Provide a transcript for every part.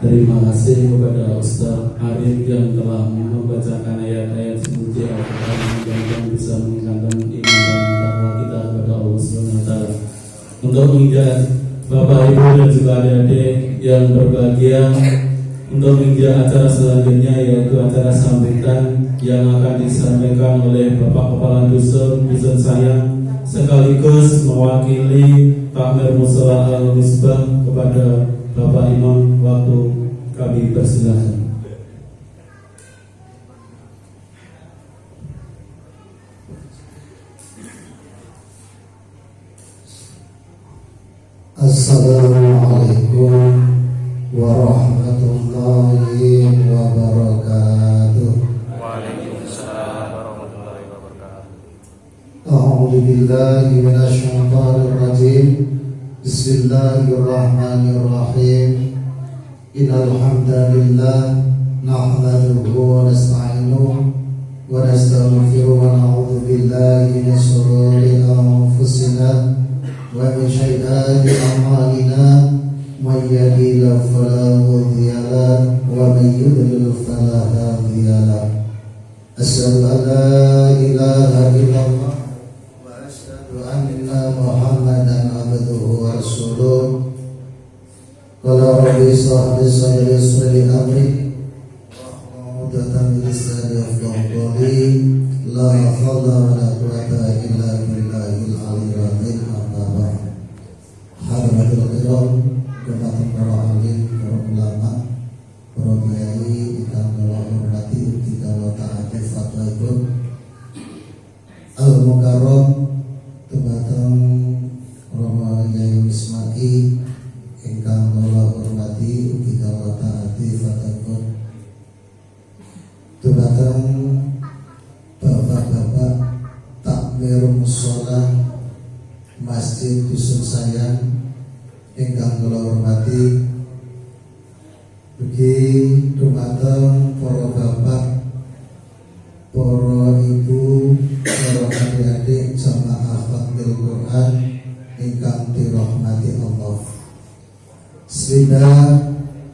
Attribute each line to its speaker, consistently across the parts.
Speaker 1: Terima kasih kepada Ustaz Arif yang telah membacakan ayat-ayat suci Al-Quran yang bisa meningkatkan iman dan takwa kita kepada Allah Subhanahu wa Ta'ala. Untuk menginjak Bapak Ibu dan juga adik-adik yang berbahagia, untuk menginjak acara selanjutnya yaitu acara sambutan yang akan disampaikan oleh Bapak Kepala Dusun saya sekaligus mewakili Takmir Mushola Al-Misbah kepada Bapak Imam. Waktu kami persilahkan.
Speaker 2: Assalamualaikum warahmatullahi wabarakatuh.
Speaker 3: Waalaikumsalam warahmatullahi wabarakatuh.
Speaker 2: A'udzu billahi minasyaitonir rajim. Bismillahirrahmanirrahim. Innal hamdalillah nahmaduhu wa nasta'inuhu wa nastaghfiruhu wa na'udzu billahi min shururi anfusina wa min sayyiati a'malina. Man yahdihillahu fala mudilla lahu wa man yudlil fala hadiya lahu. Asyhadu an la ilaha illallah wa asyhadu anna Muhammadan abduhu wa rasuluh. Qala rabbi shrah li sadri yassir li amri wahlul 'uqdatam min lisani yafqahu qawli. La haula wa la quwwata illa billahil aliyyil azim. Amma ba'd. Hadirin kiram, hormatan para alim, para ulama, para kiai ingkang kula hormati ugi kula taati fatwaipun Al-Mukarram dumateng Rama Yai Mismai ingkang kula hormati ugi kula taati fatwaipun dumateng bapak-bapak takmir mushola Masjid Dusun Sayang ingkang kula hormati, ugi dumateng para bapak, para ibu, para adik-adik jamaah Khatmil Quran ingkang dirahmati Allah. Bismillah,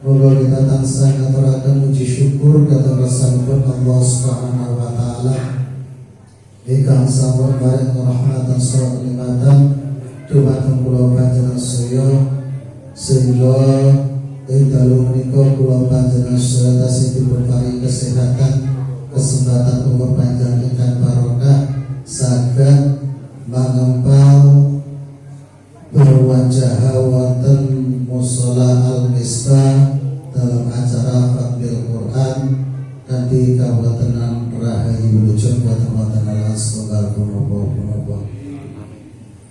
Speaker 2: kula kita tansah ngaturaken puji syukur dhateng rasanipun Allah Subhanahu wa Ta'ala ingkang sampun maring rahmatan saha nikmatan dumateng kula panjenengan sedaya, sehingga ing dalu menika kula panjenengan sedaya tasih diparingi kesehatan, kesempatan umur panjang ingkang barokah, saged mangempal berwajah wonten mushola Al-Misbah dalam acara Khatmil Quran kanthi kawetenan rahayu wilujeng boten wonten ala setunggal punapa.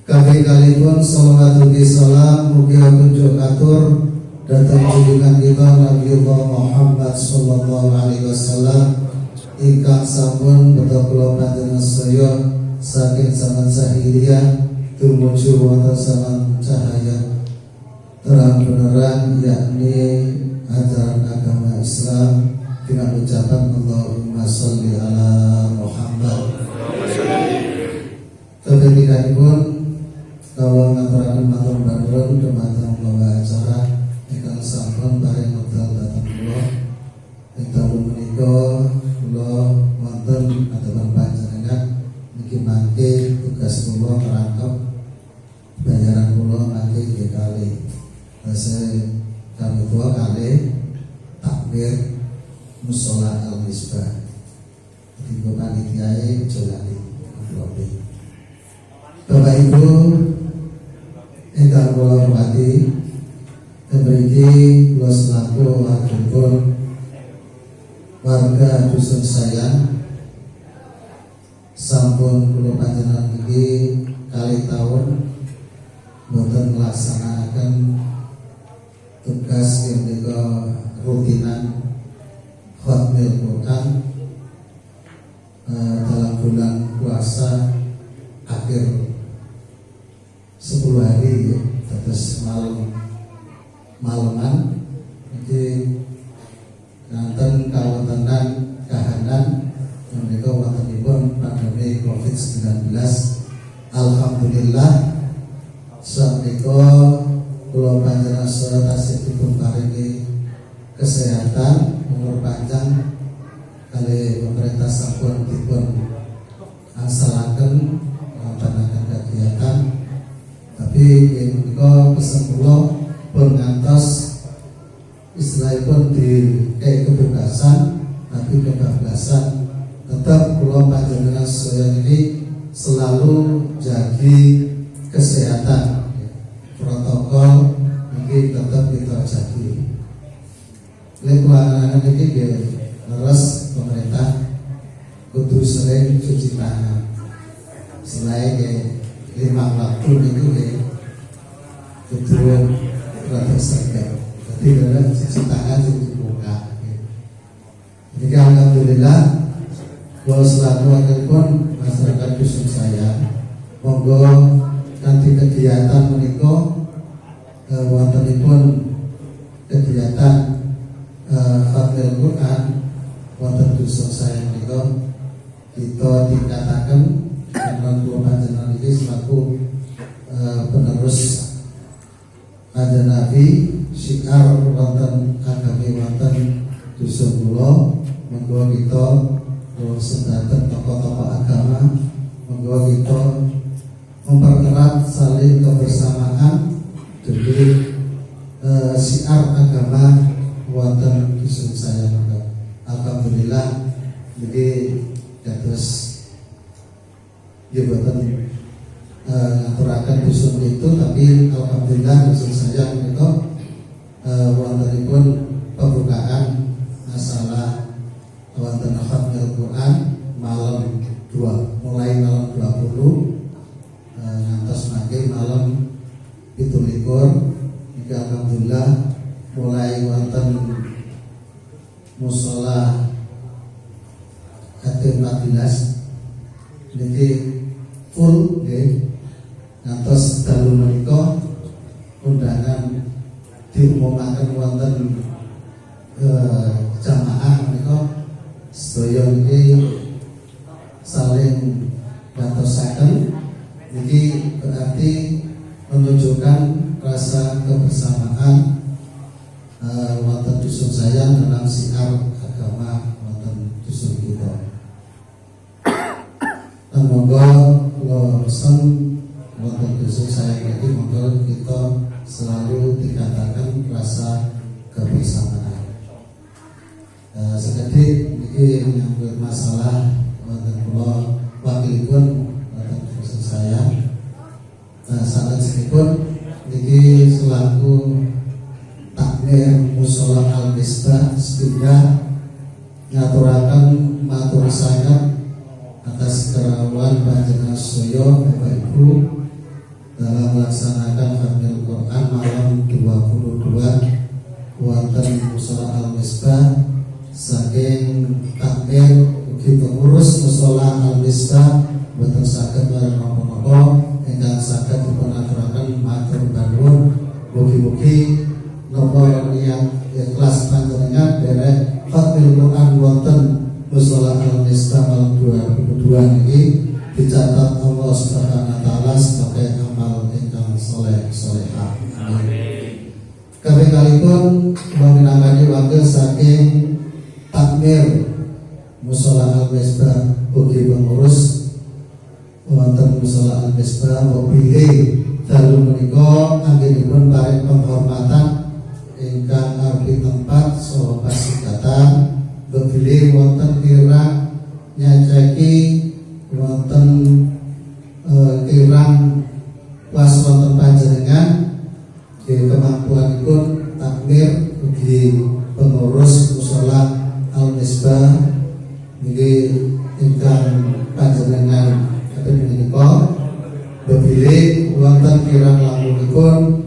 Speaker 2: Kami kalipun salawat ugi salam mugi tunjuk atur dhateng junjungan kita Nabiullah Muhammad sallallahu alaihi wasallam ingkang sampun beto kula panjenengan sedaya saking zaman jahiliyah tumuju wonten zaman cahaya terang benerang, yakni ajaran agama Islam dengan ucapan Allahumma sholli ala Muhammad. Ketika kalau ngaturaken matur nuwun dumateng bawa acara ingkang sampun paring wekdal dhateng kula ing dalu menika kula wonten adepan panjenengan niki mangke tugas kula ngrangkep bayaran kula mangke nggih kalih kami tua kalih takmir mushola Al-Misbah. Ibu panitiae jolani Bapak Ibu ingkang kula hormati, mriki kula selaku wakilipun warga Dusun Sayang sampun kula panjenengan iki kali tahun boten melaksanakan tugas yang menika rutinan Khatmil Quran dalam bulan puasa akhir 10 hari ya, terus malaman jadi kanten kawetenan kahanan menika wontenipun pandemi Covid-19. Alhamdulillah sameika kula panjenengan sedaya tasih dipun paringi kesehatan, umur panjang kali pemerintah sampun dipun angsalaken melaksanakan kegiatan. Tapi ini pesan kula pun ngantos istilahipun di kebebasan, tapi kebablasan tetap kula panjenengan sedaya ini selalu jaga kesehatan, protokol ini tetap kita jaga. Lekuangan ini terus pemerintah kudu sering cuci tangan. Selain 5 waktu itu kudu rada sering. Jadi ada cuci tangan cuci muka. Jadi alhamdulillah kalau selaku wakilipun masyarakat dusun saya, monggo nanti kegiatan menika wontenipun kegiatan Khatmil Quran wonten dusun saya menika kita dikatakan karena kula panjenengan iki selaku penerus Kanjeng Nabi, syiar wonten agami wonten dusun kula, monggo kita sedanten tokoh-tokoh agama, monggo kita mempererat saling kebersamaan demi syiar agama wonten dusun saya. Alhamdulillah jadi terus jabatan ngaturaken dusun itu, tapi alhamdulillah dusun saya itu wontenipun pembukaan masalah wonten Khatmil Quran malam 2 mulai malam 20 ngantos mangke malam 17 hingga alhamdulillah mulai wonten mushola KT14 niki full nggih ngantos dalu menika undangan diumumaken wonten jamaah menika sedaya niki saling ngantosaken. Niki berarti menunjukkan rasa kebersamaan wonten dusun saya dalam syiar agama wonten dusun kita. Monggo kula pesen wonten dusun saya ini monggo kita selalu dikatakan rasa kebersamaan. Sekedhik niki menyangkut masalah wonten kula wakilipun wonten dusun saya. Salajengipun niki selaku takmir mushola al-misbah sehingga ngaturaken matur sangat atas kerawuan panjenengan sedaya Bapak Ibu dalam melaksanakan Khatmil Quran malam 22 wonten mushola al-misbah saking takmir ugi pengurus mushola al-misbah boten saged menapa-napa ingkang saged dipunaturaken matur nuwun. Mugi-mugi napa yang ikhlas panjenengan derek Khatmil Quran wonten mushola al-misbah malam 22 ini dicatat Allah Subhanahu wa taala sebagai amal ingkang saleh-salehah. Amin. Kalipun mengenangani wakil saking takmir mushola al-misbah ugi pengurus wonten mushola al-misbah mobile dalu menika anggenipun paring penghormatan ingkang arupi tempat saha pasigatan bebile wonten kirang nyaceki wonten kirang was wonten panjenengan kemampuanipun takmir ugi pengurus mushola al-misbah nggih ingkang panjenengan kados menika bebile wonten kirang lamunipun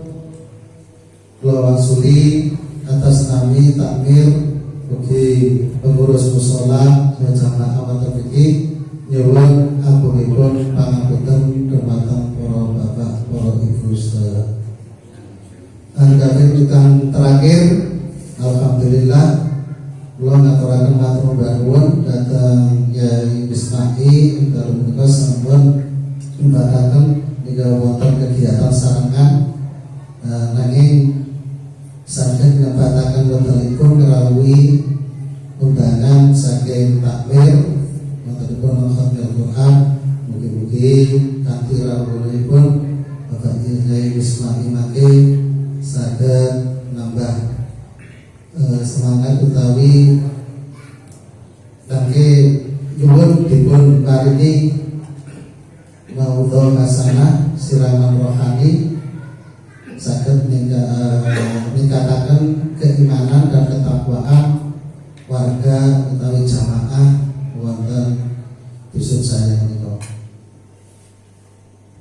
Speaker 2: kula wangsuli atas nami takmir ugi pengurus mushola jamaah wonten mriki nyuwun agunipun pangapunten dumateng para bapak para ibu sedaya. Anggawe tukang terakhir alhamdulillah kula ngaturaken matur nuwun dhateng Yai Bismai dalem menika sampun nyumbataken nika wonten kegiatan sarengan nanging saged nyebataken wektalipun merawui undangan saking takmir wontenipun khatmil Quran. Mugi-mugi kanthi rawuhipun Bapak Yai Ismail Maki saged nambah semangat utawi kangge nyuwun dipun paringi maudha hasanah siraman rohani saged ningkataken keimanan dan ketakwaan warga utawi jamaah wonten dusun saya menika.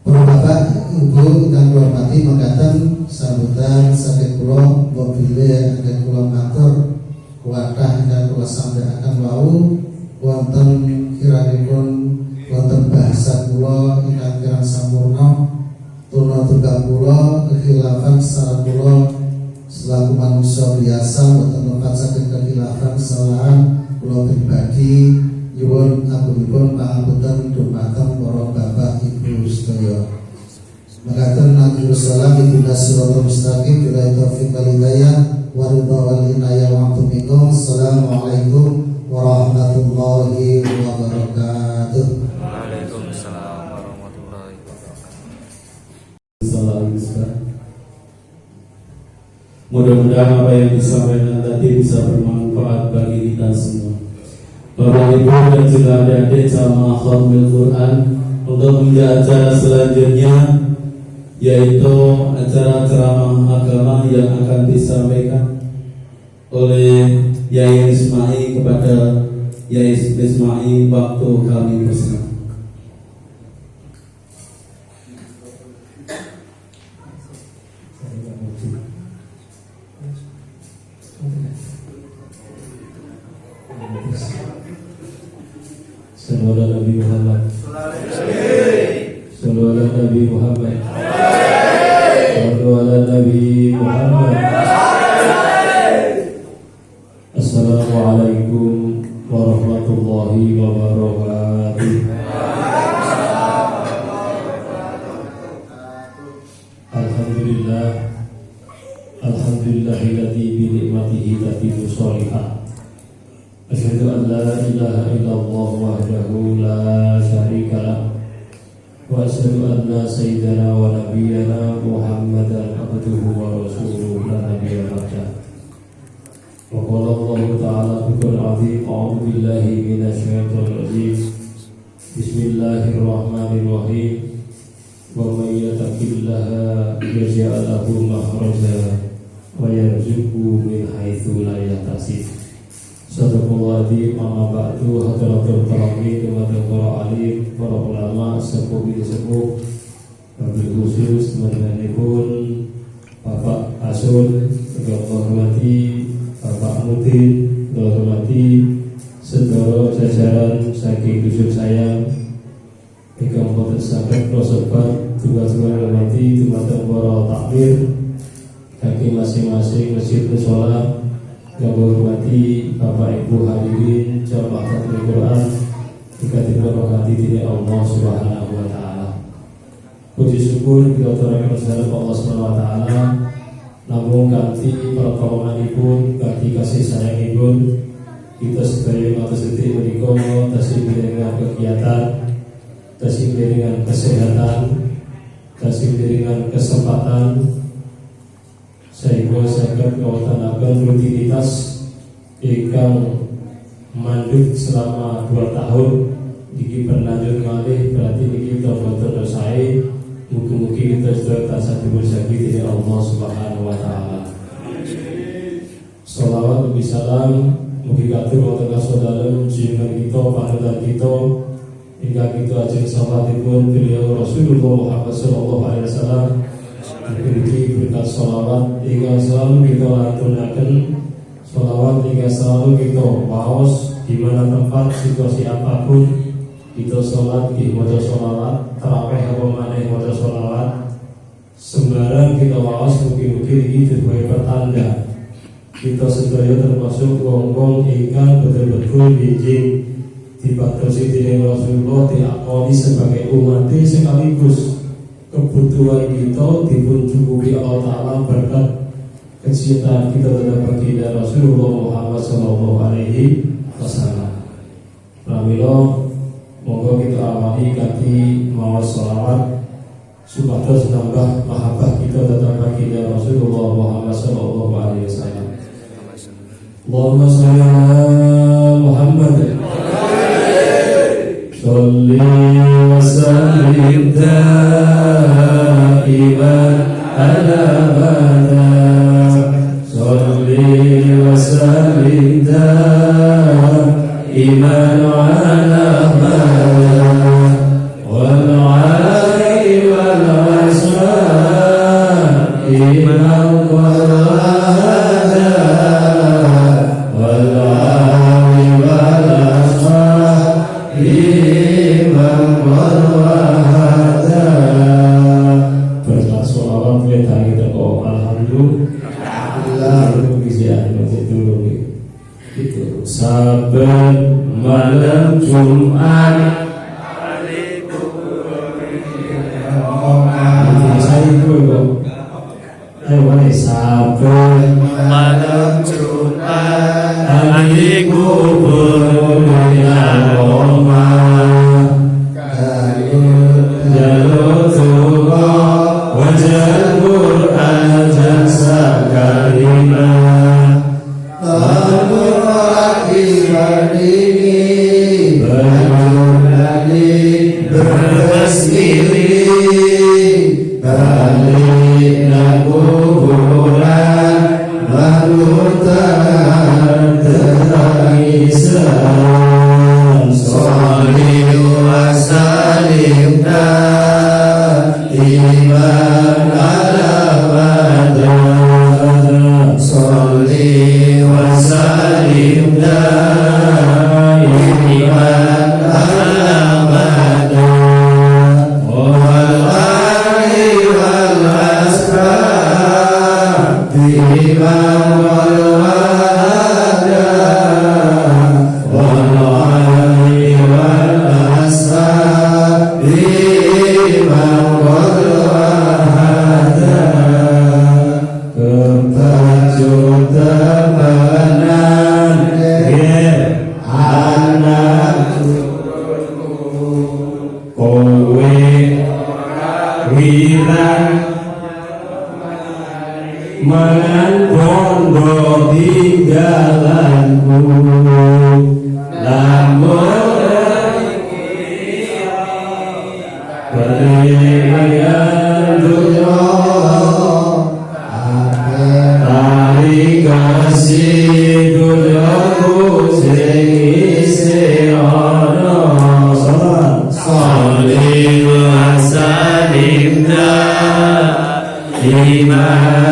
Speaker 2: Para bapak, ibu ingkang kula hormati mekaten sambutan saking kula mobile ingkang kula matur kuatah ingkang kula sampaikan wau wonten kiranipun wonten bahasa kula ingkang kirang sampurna tuna tugas kula kekhilafan secara kula selaku manusia biasa boten lepat saking kekhilafan kesalahan kula pribadi nyuwun agunipun pangapunten dumateng para bapak ibu sedaya. Mekaten nabi sallam ibunda siratal mustaqim bila taufiq wal hidayah wa ridha wal inayah wa minkum. Assalamualaikum warahmatullahi wabarakatuh.
Speaker 3: Waalaikumsalam warahmatullahi wabarakatuh.
Speaker 1: Salam Ustaz. Mudah-mudahan apa yang disampaikan tadi bisa bermanfaat bagi kita semua. Bapak Ibu dan juga adik-adik jamaah khatmil Quran, untuk menjadi acara selanjutnya yaitu acara ceramah agama yang akan disampaikan oleh Yai Ismail kepada Yai Ismail waktu kami bersama.
Speaker 4: Sallallahu Nabi Muhammad. Sallallahu Nabi Muhammad. Sallallahu Nabi Muhammad. Assalamualaikum warahmatullahi wabarakatuh. Alhamdulillah. Alhamdulillahilladzi bi ni'matihi tatimmu sholihah. Asyhadu an la ilaha illallah wahdahu la syarika lah wa asyhadu anna sayyidana wa nabiyyana Muhammadan abduhu wa rasuluhu la nabiyya ba'dah. Wa qala Allah ta'ala fi Qur'anil 'azim a'udzu billahi minasy syaithanir rajim. Bismillahirrahmanirrahim. Wa may yattaqillaha yaj'al lahu makhraja wa yarzuqhu min haitsu la yahtasib. Sadaqallahul amma ba'du hadratul karamin wa para alim, para ulama, sepuh bin sepuh, wabil khusus teman-temanipun Bapak Asun, juga hormati Bapak Mutin, hormati sedaya jajaran saking dusun sayang, ingkang boten saged prosobat juga hormati dumateng para takmir kaki masing-masing masjid mushola. Yang hormati Bapak Ibu hadirin jamaah khatmil Quran, juga diberkati oleh Allah Subhanahu wa taala. Puji syukur kita aturaken kepada Allah Subhanahu wa taala. Namun kanthi pertolonganipun, kanthi kasih sayangipun, kita sedaya ngatos sedaya menika tasih dengan kegiatan, tasih dengan kesehatan, tasih dengan kesempatan sehingga saged ngawontenaken rutinitas ingkang mandheg selama 2 tahun iki berlanjut malih, berarti iki boten sae. Mugi-mugi kita sedaya tansah diberkahi dening Allah Subhanahu wa taala. Shalawat ugi salam mugi katur wonten kasodalem junjungan kita, panutan kita ingkang kita ajeng sahabatipun beliau Rasulullah Muhammad sallallahu alaihi wasallam. Diberi berkat sholawat hingga selalu kita lakukan, sholawat hingga selalu kita waos di mana tempat situasi apapun kita sholat di mojo sholawat, tarawih apa maneh mojo sholawat, sembarang kita waos mugi-mugi ini sebagai pertanda kita sedaya termasuk wong-wong ingkang betul-betul bijing dipatosi dening Rasulullah diakoni sebagai umat sekaligus kebutuhan kita dipun cukupi Allah Ta'ala berkat kecintaan kita terhadap baginda Rasulullah Muhammad sallallahu alaihi wasallam. Pramila monggo kita awali kanthi maos shalawat supados nambah mahabbah kita terhadap baginda Rasulullah Muhammad sallallahu alaihi wasallam. Allahumma shalli ala Muhammad shalli wa sallim daiman ala sholli wa sallim daiman ala wal ali wal ashabi man qala wal ali wal ashabi man qala bersolawat kita kok alhamdulillah itu saben malam Jumat saben malam Jumat ahli kubur yang Roma jalur tuha wajah Quran jasa kalimah mangan bondo tinggalanku lamun berikan dunia tali kasih duniaku sing isi ana sholli wa sallim iman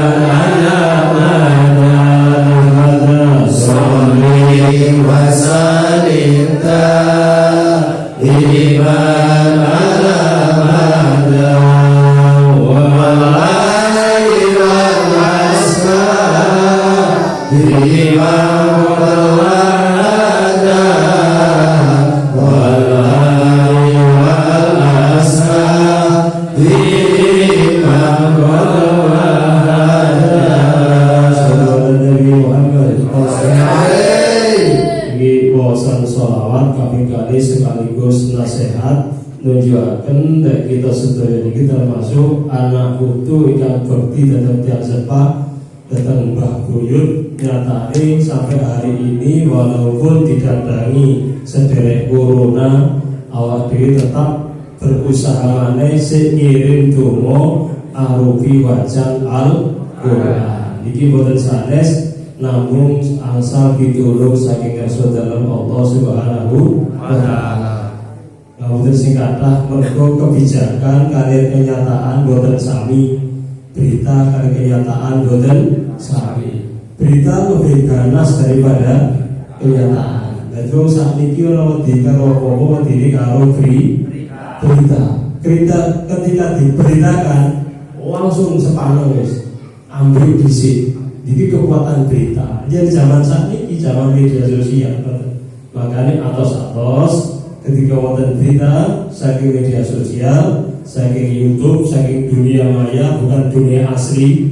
Speaker 4: sekaligus nasihat nunjukaken nek kita sedaya niki termasuk anak putu ingkang bekti dhateng tiyang sepa dhateng Mbah Buyut nyatane sampai hari ini walaupun didatangi sederek corona awak dhewe tetap berusaha maneh sing ngirim donga arupi wajan Al-Qur'an iki boten sanes namun asal ditulung saking kersa dalem Allah Subhanahu wa taala. Kemudian sing kathah mergo kebijakan kalian kenyataan boten sami. Berita kalian kenyataan boten sami. Berita lebih ganas daripada kenyataan. Dadi wong sakniki ora wedi karo apa-apa, wedi karo berita. Berita ketika diberitakan langsung sepaneng wis ambil dhisik. Ini kekuatan berita. Jadi zaman saat ini zaman media sosial. Makanya atos ketika wonten berita saking media sosial, saking YouTube, saking dunia maya bukan dunia asli.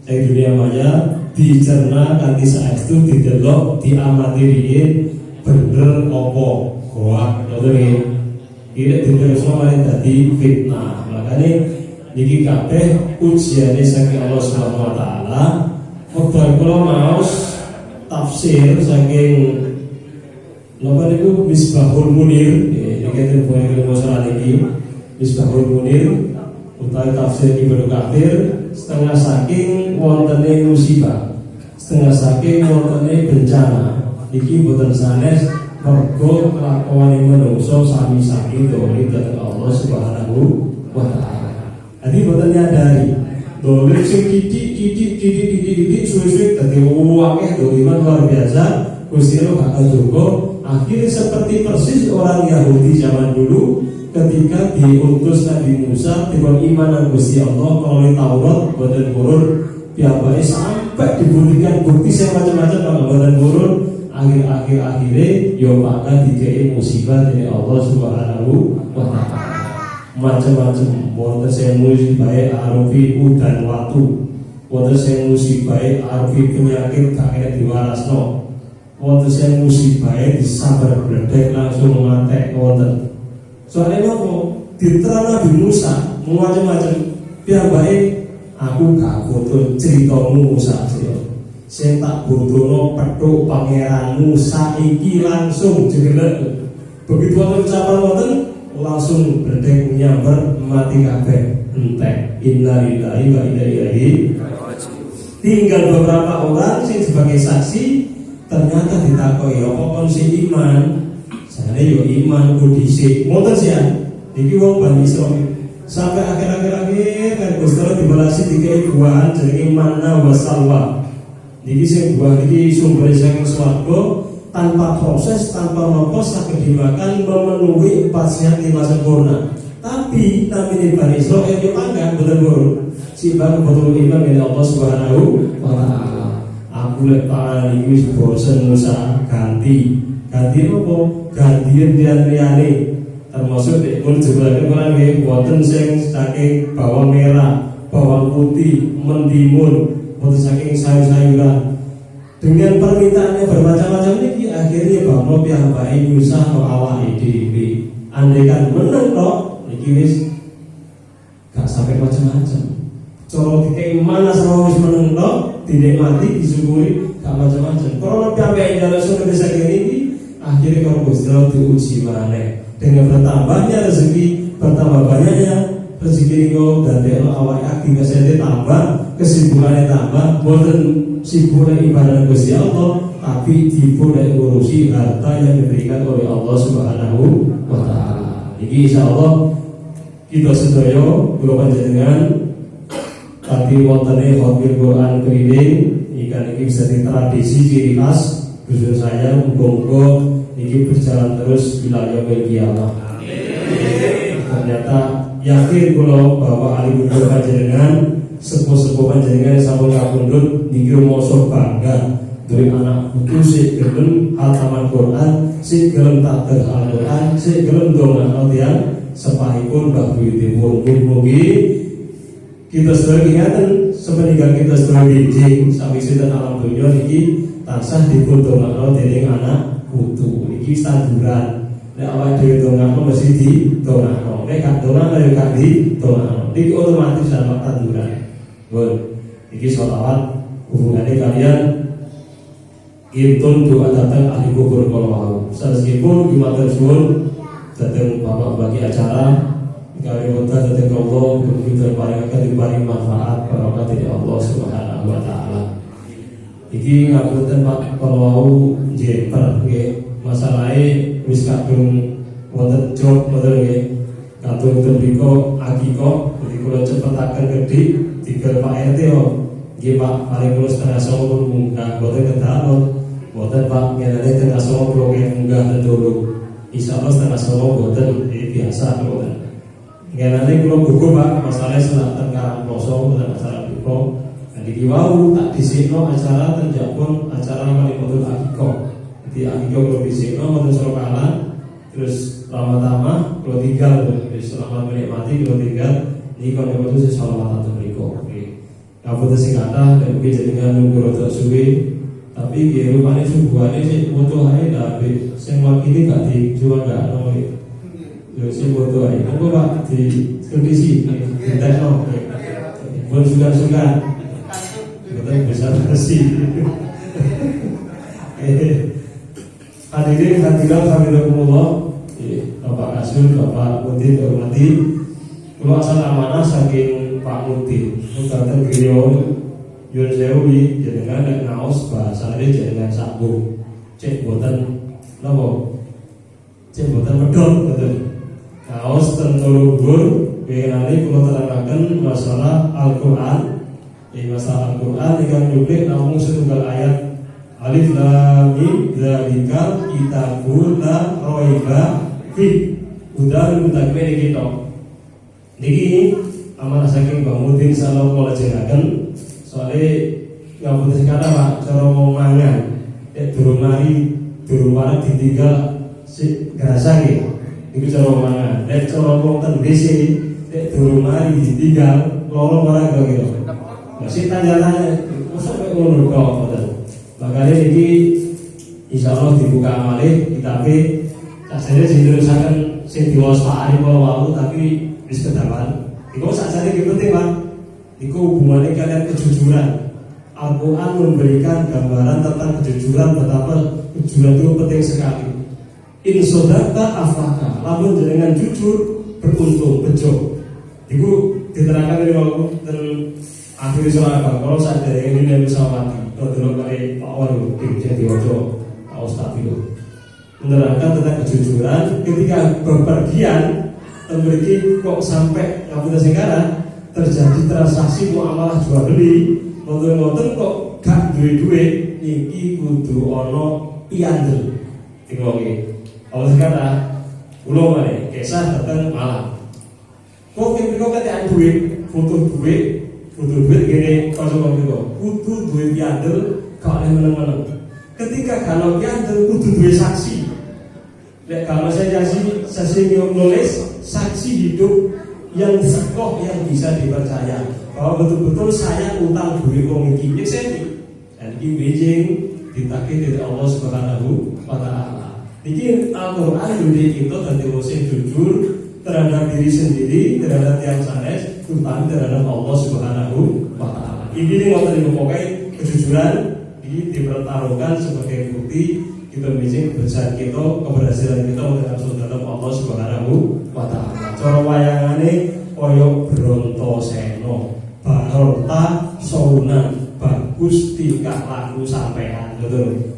Speaker 4: dunia maya dicerna kanthi saestu didelok diamati riyin bener apa goak ngoten nggih. Iki diterusno malah dadi fitnah. Makane niki kabeh ujiane saking Allah Subhanahu wa taala. Wekdal kula maos tafsir saking napa niku Misbahul Munir, iki terbuat ilmu masalah niki Misbahul Munir utawi tafsir Ibnu Katsir. Setengah saking wontene musibah, setengah saking wontene bencana. Iki boten sanes mergo kelakuane manungsa sami saking dolim dhateng Allah Subhanahu wa taala. Adi boten nyadari dolim sing titik suwe-suwe dadi akeh doliman luar biasa. Gusti Allah gak njogo. Akhirnya seperti persis orang Yahudi zaman dulu ketika diutus Nabi Musa dengan iman dan Gusti Allah melalui Taurat boten purun piyambake sampai dibuktikan bukti yang macam-macam kalau boten purun akhirnya yo maka dikei musibah dari Allah Subhanahu wa taala macam-macam wonten sing musibah arupi udan watu wonten sing musibah arupi penyakit gak kena diwarasno wonten sing musibah disabar bledek langsung mantek wonten. Soalnya apa? Diterang Nabi Musa macam-macam. Piyambake aku gak butuh ceritamu Musa. Sing tak butuhno petuk pangeranmu saiki langsung jegelek. Begitu wonten ucapan wonten langsung berdek nyamber mati kabeh entek. Innalillahi wa inna ilaihi raji'un. Tinggal beberapa orang sing sebagai saksi ternyata ditakoki apa kon sing iman. Saya yo iman kudisi, ngoten sih ya. Iki wong Bani Israil sampai akhir-akhir kan Gusti Allah dibalasi dikai buahan jenenge manna wa salwa. Niki sing buah niki sumber saking swarga tanpa proses, tanpa nopo saged dimakan memenuhi 4 sehat 5 sempurna. Tapi namine Bani Israil yo mangga bener-bener simbang betul iman dari Allah Subhanahu wa taala. Aku lek pangan iki wis bosen Musa ganti apa? Gantian liyane termasuk di pun jebulane Quran nggih wonten sing saking bawang merah, bawang putih, mentimun, wonten saking sayur-sayuran. Dengan permintaannya bermacam-macam niki akhirnya bangno piyambake nyusahno awake dhewe. Andaikan meneng tok niki wis gak sampai macam-macam. Cara dikei mana sama wis meneng tok dinikmati disyukuri gak macam-macam. Kalau piyambake jalan surga desa niki akhirnya kalau Gusti Allah diuji maneh dengan bertambahnya rezeki, bertambah banyaknya rezeki niku dadi awake aktivitasnya tambah, kesibukannya tambah, boten sibuk ibadah Gusti Allah, tapi sibuk ngurusi harta yang diberikan oleh Allah Subhanahu wa taala. Iki insyaallah kita sedaya kula panjenengan tadi wontene hafal Quran keliling ikan iki bisa tradisi ciri khas khusus saya muga-muga ini berjalan terus bila yaumil qiyamah. Ternyata yakin kula bahwa ahli kumpul panjenengan sepuh-sepuh panjenengan sampun kapundhut niki mosok bangga dari anak putu sing gelem hataman Quran, sing gelem takdir Al-Quran, sing gelem ndongakno tiyang sepahipun Mbah Buyutipun. Mugi kita sedaya ingatan sepeninggal kita sedaya bijing sami sinten alam donya niki tansah dipun ndongakno dening anak putu. Iki tanduran. Nek awake dhewe dongakno mesti didongakno. Nek gak dongakno ya gak didongakno. Iki otomatis sama tanduran. Pun iki sholawat hubungannya kalian intun doa datang ahli kubur kalau meskipun dimatur suwun datang bapak bagi acara kali kota datang ke Allah kita paling manfaat barokah dari Allah Subhanahu wa taala. Iki ngapunten Pak kalau jemper nggih masalahe wis kadung wonten job wonten nggih kadung tembiko akiko jadi kula cepetaken gedhi tiga Pak RT yo nggih Pak paling kula setengah 9 pun munggah boten kedalon boten Pak ngenane setengah 9 kula munggah dulu insyaallah setengah 9 boten biasa boten ngenane kula buku Pak masalahe selatan Karang Ploso boten masalah buku jadi wau tak disikno acara terjapun acara paling betul akiko jadi akiko kalau disikno betul sorokalan terus lama-lama kalau tinggal selamat menikmati kalau tinggal ini kalau betul sesalawatan berikut ngapunten sing kathah nek ugi jenengan nunggu rada suwe tapi nggih rupane subuhane sik foto ae tapi sing wakili gak dijual gak ono yo sing foto ae engko Pak di kondisi ditekno pun suka-suka betul besar bersih hadirin hadirat hamdulillah Bapak Kasul, Bapak Mudin, hormati kula asal amanah saking Pak Mudin mengatakan beliau Yun Sewi jenengan nek ngaos bahasane jenengan sambung cek boten napa cek boten medhot betul ngaos ten luhur pengenane kula terangkan masalah Al-Qur'an masalah Al-Qur'an ingkang nyuplik namung setunggal ayat Alif Lam Mim Zalikal Kitabul La Raiba Fi Hudal Muttaqin kita niki amanah saking Bang Mudin sallallahu alaihi wasallam soalnya nggak putus kata Pak cara mau mangan durung mari durung warang ditinggal si gerasa gitu itu cara mau mangan cara mau ten WC durung mari ditinggal lorong warang gitu masih tanya-tanya masa kayak ngono kok makanya ini insya Allah dibuka amalih kita saja ditulisakan sing diwaspani walau tapi bisa kedaman itu saja ini penting Pak itu hubungannya kalian kejujuran. Al-Quran memberikan gambaran tentang kejujuran betapa kejujuran itu penting sekali. In sodaqta aflaka, lamun jenengan jujur beruntung bejo. Itu diterangkan dari waktu dan akhir surah Al-Baqarah saat dari ini yang bisa mati. Kalau dulu kali Pak Walu jadi wajo Pak Ustadz itu menerangkan tentang kejujuran ketika bepergian memiliki kok sampai ngapunten sekarang terjadi transaksi muamalah jual beli ngoten kok gak duwe iki kudu ana piandel dingoke Allah sekata kula mare kisah dateng Malang kok kate duwe foto duwe gini kanca-kanca kudu duwe piandel gak oleh meneng-meneng ketika kalau piandel kudu duwe saksi nek kalau saya saksi nulis saksi hidup yang sekoh yang bisa dipercaya bahwa betul-betul saya utang duit wong iki senti dan iki Beijing ditagih dari Allah Subhanahu wa taala. Iki Al-Qur'an duwe kita dadi wong sing jujur terhadap diri sendiri, terhadap yang sanes, terutama terhadap Allah Subhanahu wa taala. Ini ngoten niku pokoke kejujuran ini dipertaruhkan sebagai bukti kita Beijing keberhasilan kita, keberhasilan kita terhadap Allah Subhanahu wa taala. Cara wayangane koyo Brontoseno, Barota Saunan, bagus tingkah laku sampean, betul.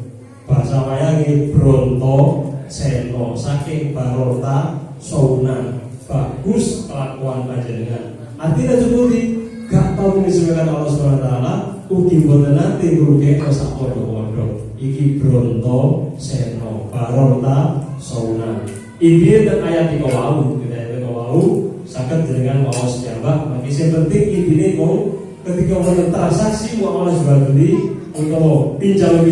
Speaker 4: Bahasa wayange Brontoseno saking Barota Saunan, bagus kelakuan panjenengan. Artinya seperti gak tau menyesuaikan Allah Subhanahu wa taala, ugi boten nate ngrugekno sak padha-padha. Iki Brontoseno, Barota Saunan. Ini dan ayat di kawau, kita kawau, sangat dengan wawas jambak. Maka yang penting ini mau ketika mau transaksi muamalah jual beli untuk pinjam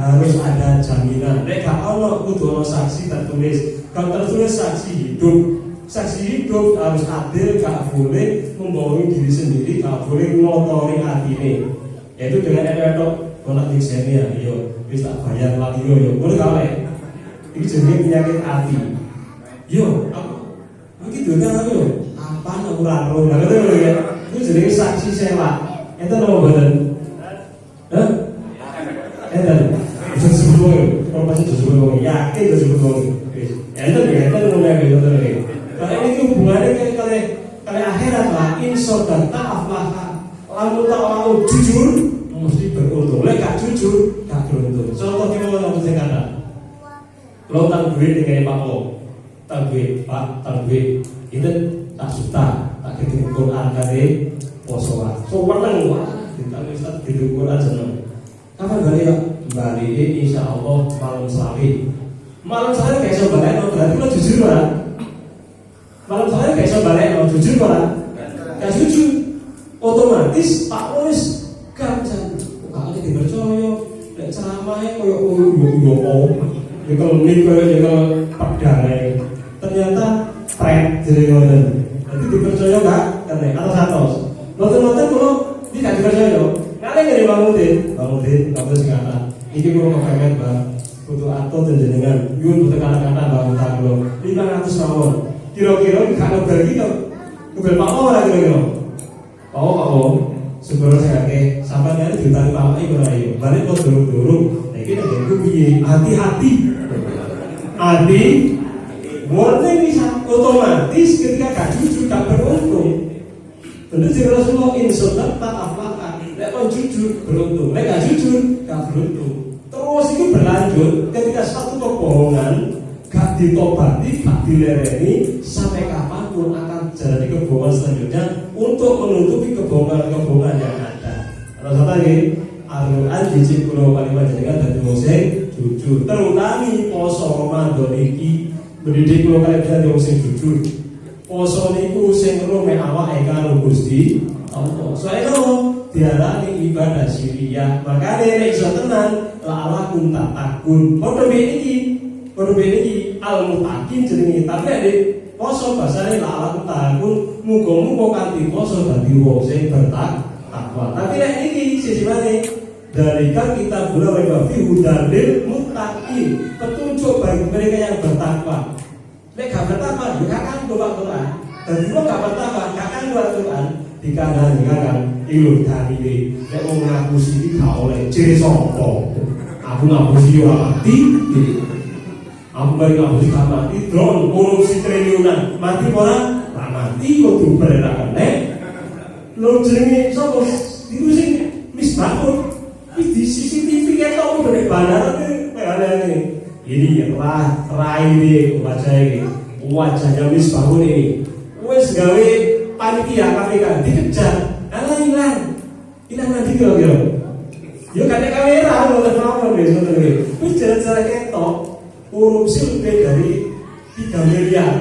Speaker 4: harus ada jaminan. Mereka Allah kudu saksi tertulis. Kalau tertulis saksi hidup harus adil, gak boleh membohongi diri sendiri, gak boleh ngotori hati. Yaitu dengan etok konak dikseni ya, yo bisa bayar lagi yo, boleh gak boleh. Ini jenis penyakit hati. Yo, aku gitu kan aku. Apa ukuran roh? Nah itu ya. Itu jenis saksi sewa. Itu nama badan. Hah? Itu sesuatu. Kalau masih sesuatu, yakin sesuatu. Itu namanya gitu tadi. Karena ini hubungannya kali akhirat lah. Insodan ta'aflah. Lalu tak mau jujur, mesti beruntung. Lek jujur, gak beruntung. Contoh kita mau kata. Kalau tak duit dengan Pak O, tak duit Pak, tak duit itu tak suka, tak kirim Quran kali posoan. So menang wah, kita bisa kirim Quran seneng. Kapan balik ya? Balik insya Allah malam selawih. Malam selawih kayak so balik, berarti lo jujur lah. Malam selawih kayak so balik, lo jujur lah. Gak jujur, otomatis Pak O gak bisa. Kalau dipercaya, lek ceramahnya koyo ya kalau pedangnya ternyata prank jadi ngoten. Jadi dipercaya gak? Karena atas. Nonton kalau ini gak Iki kula kepengen Bang, butuh atau jenengan, yun butuh kata-kata Bang utang kula 500 mawon. Kira-kira kalau bagi kok kebel Pak Mo ora kira-kira. Oh, sebelum saya ke sampai dari diutang Pak Mo ora yo. Balik kok durung-durung. Nah iki nek aku piye? Hati-hati. Hati warning bisa otomatis ketika gak jujur gak beruntung. Bener sih Rasulullah insyaallah tak aflakan. Nek kon jujur beruntung, nek gak jujur gak beruntung. Terus itu berlanjut ketika satu kebohongan gak ditobati, gak dilereni, sampai kapanpun akan jadi kebohongan selanjutnya untuk menutupi kebohongan-kebohongan yang ada. Terus lagi Al-Quran jijik kulo paling panjenengan dadi wong sing jujur, terutama poso Ramadan iki mendidik kulo kalian dadi wong sing jujur. Poso niku sing rume awake karo Gusti Allah. Soale diarani ibadah syiriah. Makane nek iso tenan la kun tak takun. Padha iki al-mutakin jenenge. Tapi nek poso basane la kun takun, muga-muga kanthi poso dadi wong sing bertakwa. Tapi nek iki sesibane dari kita gula wafi hudalil mutakin, petunjuk bagi mereka yang bertakwa. Nek gak bertakwa, ya kan baca Quran. Dan juga gak bertakwa, kan baca Quran. Dikarenakan ilmu dalile nek wong ngapusi iki gak oleh ciri sapa. Aku ngapusi ora mati. Aku bari ngapusi gak mati, drone korupsi triliunan. Mati ora? Ora mati kok diberitakan. Lho jenenge sapa? Iku sing misbahun. Wis di CCTV ketok dari bandara ini. Ini terakhir wajahnya misbahun ini. Wes gawe panitia KPK dikejar, hilang nanti kira-kira. Yo kate kamera ngono apa ngono. Wis jalan-jalan ketok korupsi lebih dari 3 miliar.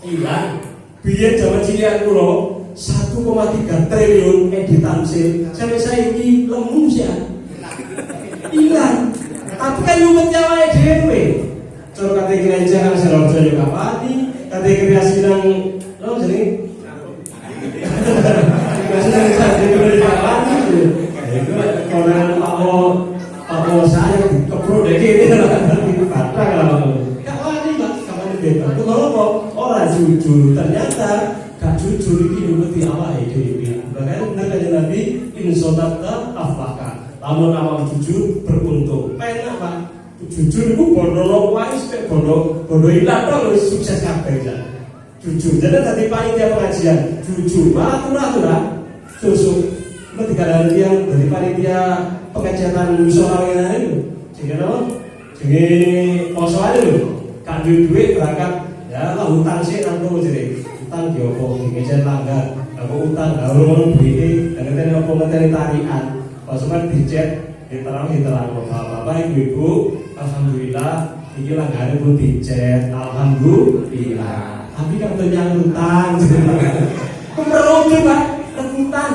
Speaker 4: Hilang. Biyen zaman cilian kula 1,3 triliun editan sih. Sampai saiki lemu sih. Hilang. Tapi kan nyumet awake dhewe. Cara kate gereja kan serojo yo kapati, kate kreasi nang lho jenenge. Kreasi nang sate dhewe kapati. Iku koran Pak saya dikeprok dek iki iki batak lho. Gak wani Pak, kapan bebas. Kok ora jujur ternyata gak jujur iki nyuweti awake dhewe. Makanya bener kan Nabi insyaallah aflaka. Lamun awak jujur beruntung. Penak Pak. Jujur itu bondo wae spek bondo ilang tok wis sukses kabeh ya. Jujur. Jadi tadi panitia pengajian jujur. Malah susuk. Ketika dari yang dari panitia pengajian musyawarah itu. Jenenge apa? Jenenge poso ae lho. Kan duit berangkat ya lah utang sih nangko jenenge. Utang yo opo ngejen langgar. Aku utang karo ngono duwite, dan opo ngenteni tarian. Pasukan dicet diterang Bapak Ibu, alhamdulillah ini langgare pun dicet, alhamdulillah. Tapi kan ternyata utang. Kemerucu Pak, rebutan.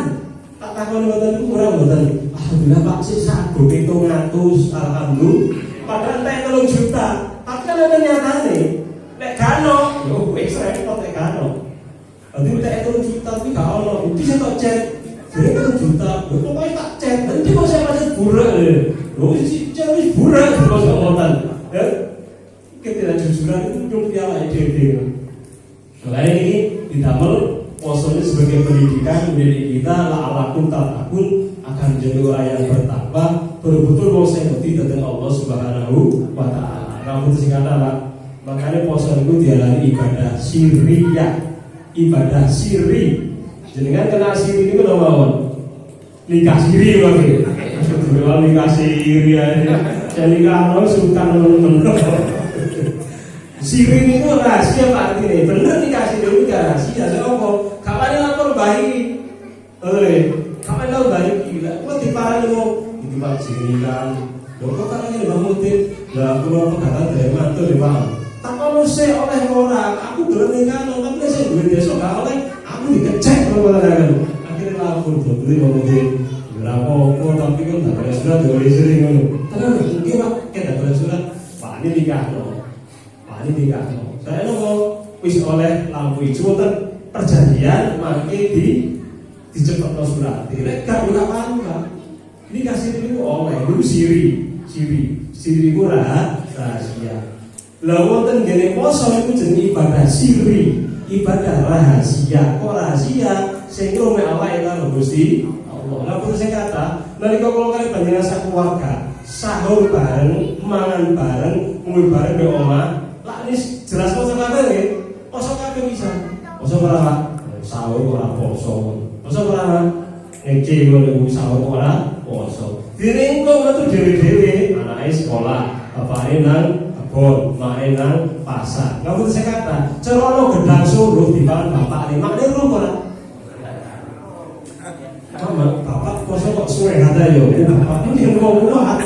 Speaker 4: Tak takon mboten kurang mboten. Alhamdulillah Pak sih sak 700, alhamdulillah. Padahal nek 3 juta. Tapi kan ada nyatane. Nek kano, yo wis repot nek kano. Nanti nek 3 juta tapi gak ono, iki sing tok cet. Jadi 3 juta, pokoknya tak cek. Nanti kalau saya masih burak, si cewek burak kalau saya ngomong. Ketidakjujuran itu belum piala ide-ide. Selain ini ditambah posonya sebagai pendidikan mendidik kita la'alakum tatakun akan menjadi orang yang bertakwa betul-betul mau saya ngerti tentang Allah Subhanahu wa Ta'ala. Kamu itu singkatan Pak. Makanya poso itu dialami ibadah syiriah, ibadah siri. Jangan kena siri itu kalau mawon nikah siri lagi, maksudnya nikah siri aja. Jadi kalau sultan teman-teman, siri itu rahasia Pak ini. Benar nikah siri itu rahasia. Siapa? Kapan lapor bayi? Kapan lapor bayi? Gila, kok diparani mau? Itu Pak siri kan. Kok kan ini bangunin? Lah keluar pegatan dari mantu di Pak. Tak kalau saya oleh orang, aku belum nikah, tapi saya duit besok gak oleh. Aku dikecek kalau katakan akhirnya lapor beli bangunin berapa kok tapi kan tak ada surat dari sering kan karena mungkin Pak kita ada surat Pak ini nikah saya mau wis oleh lampu hijau perjanjian makai dicepet surat direk gak apa-apa ini kasih ini oleh dulu siri
Speaker 5: Siri ku rahasia. Lah wonten ngene poso iku jenenge ibadah siri, ibadah rahasia. Kok rahasia? Sing ngrume awake karo Gusti Allah. Lah putus sing kata, nalika kula kali panjenengan sakeluarga sahur bareng, mangan bareng, ngombe bareng di omah, lak nis jelas poso kabeh nggih. Poso kabeh bisa. Poso ora sahur ora poso. Poso ora ngece ngono sahur ora poso. Diringkung metu dhewe-dhewe, anake sekolah, bapake nang kebon, make nang pasar. Ngapunten saya kata, cerono gedang suruh dipangan bapakne, makne rum ora? Mama, bapak poso kok suwe hata yo. Bapak ini mau kuat.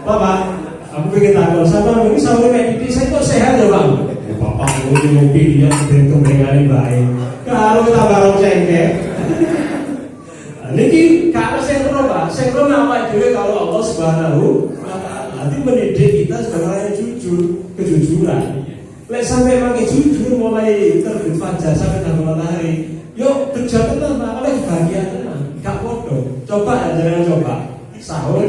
Speaker 5: Bapak, aku pengen takon sama ini sahur mek pipi saya kok sehat ya, Bang? Bapak ngopi ya ben baik. Karo tambah rong cengkeh. Niki kalau saya Pak, saya apa dhewe kalau Allah Subhanahu wa taala nanti mendidik kita sebagai jujur, kejujuran. Lek sampai pakai jujur mulai terbit fajar sampai tengah matahari, yuk kerja tenan Pak, oleh bahagia tenan. Gak podo. Coba jangan coba. Sahur,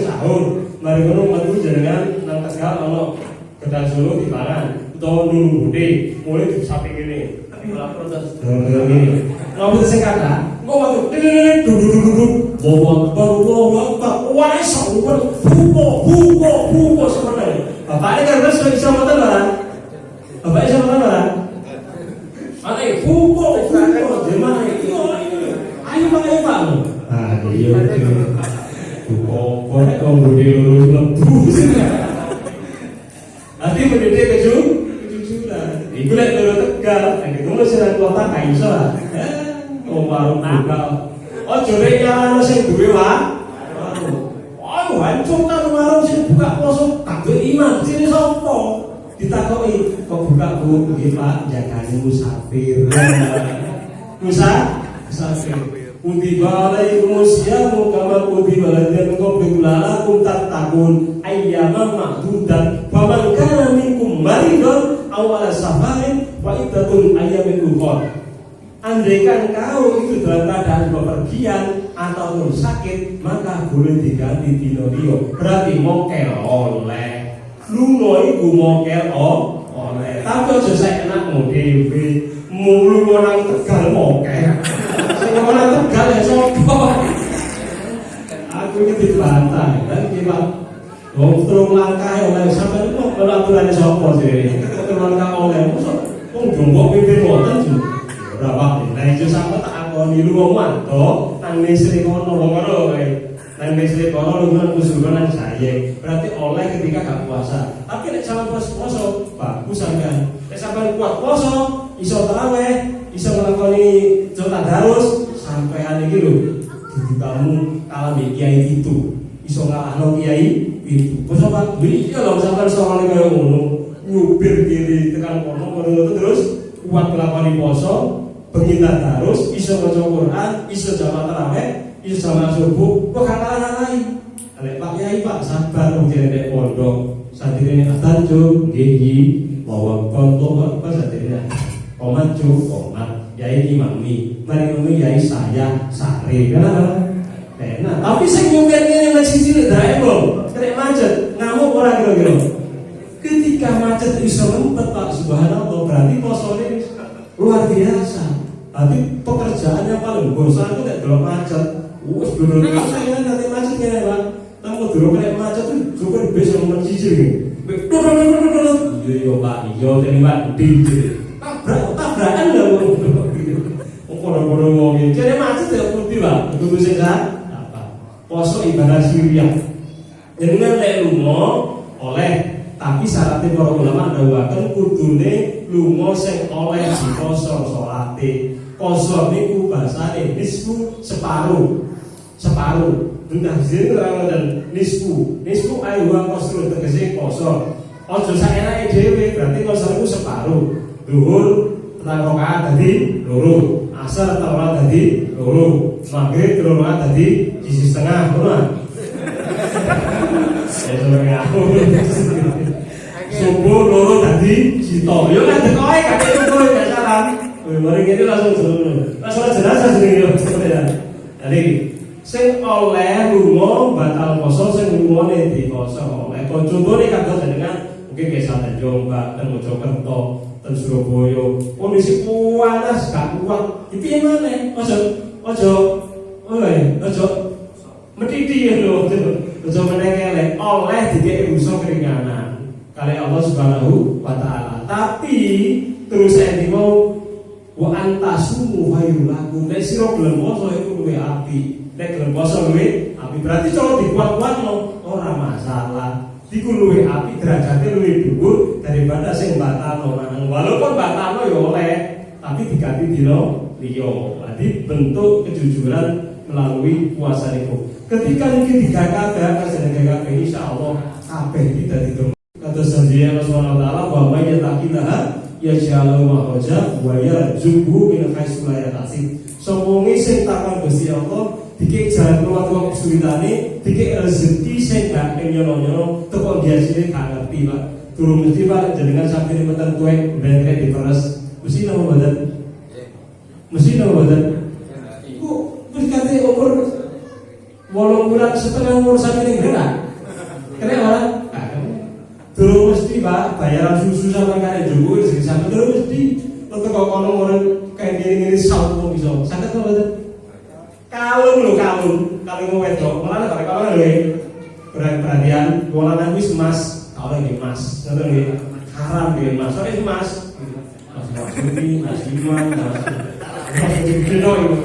Speaker 5: mari ngono metu jenengan nang Tegal ono gedang Solo dipangan, utawa nunggu gede, mulai disapi ngene. Tapi ora protes. Ngene. Ngopo sing kata? Ngomong duduk bawa wah sahur buko sebenarnya. Bapaknya kan wis iso ngoten ora? Bapak iso ngoten ora? Ana buko gimana iki? Ayo Pak. Ah iya. Buko kok ngudi lurus lebu. Nanti mendidik kejujuran. Iku lek loro Tegal, nek ngono sira kota ka iso. Warung buka. Ojo rek nyarano sing duwe warung. Oh, hancur kan warung sing buka poso kabeh iman. Sini sapa? Ditakoki, kok buka Bu? Nggih Pak, jagane musafir. Musafir. Undi balai musyamu kama undi balai kau bergulala takun ayyaman mahdudan. Faman kana minkum maridun aw ala safarin wa iddatun ayyamin ukhra. Andaikan kau itu dalam keadaan bepergian ataupun sakit, maka boleh diganti dino dio. Berarti mokel oleh, lungo iku mokel oleh. Tapi aja saya enak mau dewe, mulu orang Tegal mokel. Sing orang Tegal ya sopo. Aku ini dibantah, dan kita terus langkah oleh sampai itu peraturannya sopo sih. Terus langkah oleh, kok jombok pimpin moten juga. Berapa? Nah itu sampai tak akoni lu ngomong toh, nang istri kono ngono kae. Nang istri kono lu kan kusuran saya. Berarti oleh ketika gak puasa. Tapi nek sampean puasa, bagus sampean. Nek sampean kuat puasa, iso tarawih, iso nglakoni tadarus sampean iki lho. Jadi kamu kalah kiai itu. Iso ngalahno kiai itu. Puasa Pak, iki lho sampean soalé kaya ngono. Nyupir kiri tekan kono terus kuat nglakoni puasa. Pengintar terus, iso baca Quran, iso jamaah tarawih, iso jamaah subuh, kok katakan lain. Alek Pak Yai Pak sabar wong dek pondok. Sadirene atanjo, nggih mawa konto apa sadirene. Komat Yai imami, mari ngono Yai saya sare. Kenapa? Enak. Tapi sing nyuwir ngene masih cilik dae lho. Kena macet, ngamuk ora kira-kira. Ketika macet iso ngempet Pak subhanallah, berarti posone luar biasa. Tapi pekerjaan yang paling bosan itu tidak belum macet. Wes bener saya nanti macet ya Pak. Kamu dulu kena macet tuh juga bisa mencicil. Iya Pak, iya tadi Pak dijil. Tabrakan lah kono-kono ngomongin. Jadi macet ya putih Pak. Itu bisa apa? Poso ibadah Syria. Dengan lek lunga oleh tapi syaratnya para ulama ndawaken kudune lunga sing oleh diposo salate. Poso niku bahasane nisfu separuh. Entah sing ora ngoten nisfu ayo wa poso tegese poso. Aja saenake dhewe berarti poso niku separuh. Zuhur petang rakaat dadi loro, asar petang rakaat dadi loro, maghrib 3 rakaat dadi 1,5 ngono. Subuh loro tadi cito. Yo nek tekoe gak tekoe gak salah. Mari ngene langsung jenazah jenenge yo. Jadi Sing oleh lunga batal poso, sing lungane diposo. Oleh contone kados jenengan mungkin kisah ten Jombang, ten Mojokerto, ten Surabaya. Kondisi panas gak kuat. Iki piye maneh? Ojo medhiti lho. Ojo meneng oleh dikek rusak keringanan kali Allah Subhanahu wa taala. Tapi terus saya mau wa antasumu khairul lakum. Nek sira gelem poso iku luwih apik. Nek gelem poso luwih apik berarti cara dikuat-kuatno ora masalah. Iku luwih apik, derajate luwih dhuwur daripada sing batalno manang. Walaupun batalno ya oleh, tapi diganti dina liya. Jadi bentuk kejujuran melalui puasa niku. Ketika niki digagakan kabeh insyaallah kabeh tidak ditemui. Kata janji Allah Subhanahu wa taala bahwa yattaqillaha yaj'al makhraja wa yarzuqhu min haitsu la yahtasib. Sopo sing takon Gusti Allah dikek jalan keluar kesulitane, dikek rezeki sing gak nyono-nyono teko biasane gak ngerti Pak. Durung mesti Pak jenengan sampe mboten tuwek ben krek diperes. Mesti napa mboten? Mesti napa mboten? Iku wis kate umur 8 bulan setengah umur sampe ning kena. Kena ora? Durung mesti Pak bayaran susu sama kare Jokowi sing sampe durung mesti untuk kok kono orang kayak gini-gini saut bisa. Sangat to mboten? Kalung wedok. Malah nek kalung lho perhatian wong wis emas, kalung iki emas. Ngoten nggih. Haram nggih emas. Soale emas. Mas ini Mas Iman, Mas Dino itu.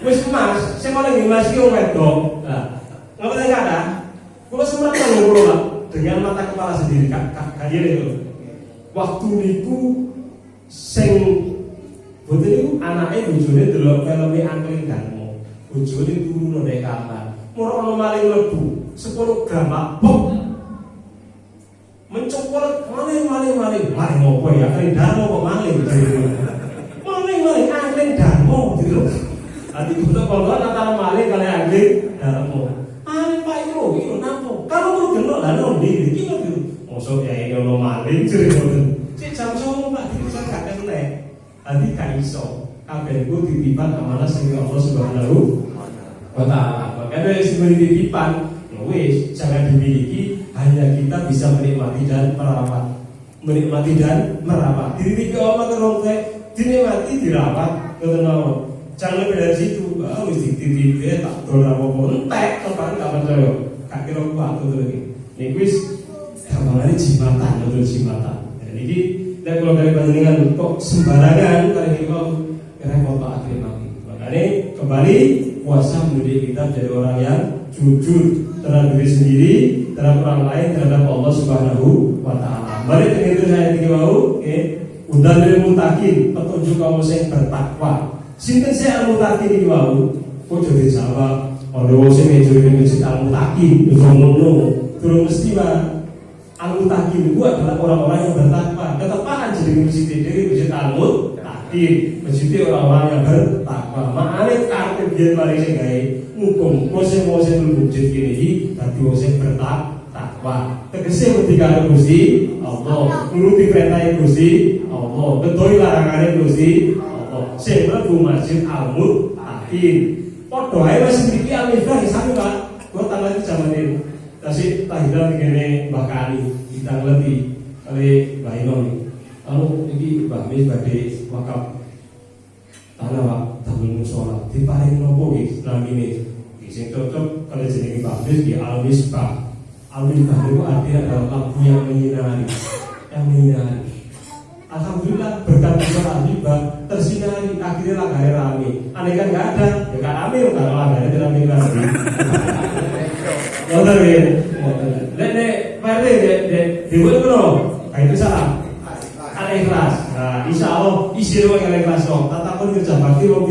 Speaker 5: Wis emas, sing oleh nggih Mas iki wong wedok. Lah, ngapa nek ada? Kula sempat ngono Pak, dengan mata kepala sendiri kajian itu. Waktu niku sing boten niku anake bojone delok filme Angling Darmo. Bojone turu nek kamar. Moro ana maling mlebu 10 gram pok. Mencopot maling opo ya? Angling Darmo kok maling. Maling Angling Darmo gitu. Nanti butuh kolon antara maling kali Angling Darmo. Maling Pak itu napa? Kalau lu genok lah ndi iki lho. Mosok ya ini ono maling jere ngoten. Cek jam 09.00 Pak diusaha gak kena. Nanti gak iso. Kabeh ku titipan amanah sing Allah Subhanahu wa taala. Makanya sing titipan wis jangan dimiliki, hanya kita bisa menikmati dan merawat. Dititipi Allah terus dinikmati dirawat ngoten mawon. Jangan lebih dari situ. Wis dititipi tak dol apa-apa entek tekan gak percaya. Gak kira kuat to iki. Niku wis gambarane jimatan. Jadi nek kula dari panjenengan kok sembarangan kali ini kok repot Pak akhir mati. Makanya kembali puasa mendidik kita jadi orang yang jujur terhadap diri sendiri, terhadap orang lain, terhadap Allah Subhanahu wa taala. Balik dengan itu saya iki mau, udan lil muttaqin, petunjuk kaum sing bertakwa. Sinten sing al-muttaqin iki mau? Kok jadi salah. Ono sing ngejone mesti al-muttaqin, ngono. Durung mesti Pak. Al-Muttaqin itu adalah orang-orang yang bertakwa. Ketepaan jadi masjid diri masjid Al-Muttaqin, masjid orang-orang yang bertakwa. Makane karep biyen mari sing gawe muga-muga sing masjid iki dadi wong sing bertakwa. Tegese wedi karo Gusti Allah, nuruti perintah Gusti Allah, gedoi larangane Gusti Allah. Sing mlebu masjid Al-Muttaqin. Padha ae wis mriki al-mifrah sami Pak. Kok tanggal jaman ini kasih tahiran begini Mbak Kali kita ngerti kali Mbak Ino nih. Lalu ini Mbak Mis badai wakaf tanah Pak tabung sholat di paling nopo gitu namanya. Sing cocok kalau jenenge Mbak Mis di Al-Misbah. Al-Misbah itu artinya adalah lampu yang menyinari. Alhamdulillah berkat sholat Al-Misbah tersinari akhirnya lagare rame. Aneh kan nggak ada, ya kan rame kalau lagare rame lagi. Motor ya, nek pare dibuat kuno, itu salah. Al-Ikhlas. Nah, insya Allah isi ruang al-Ikhlas dong. Tatakun kerja bakti wong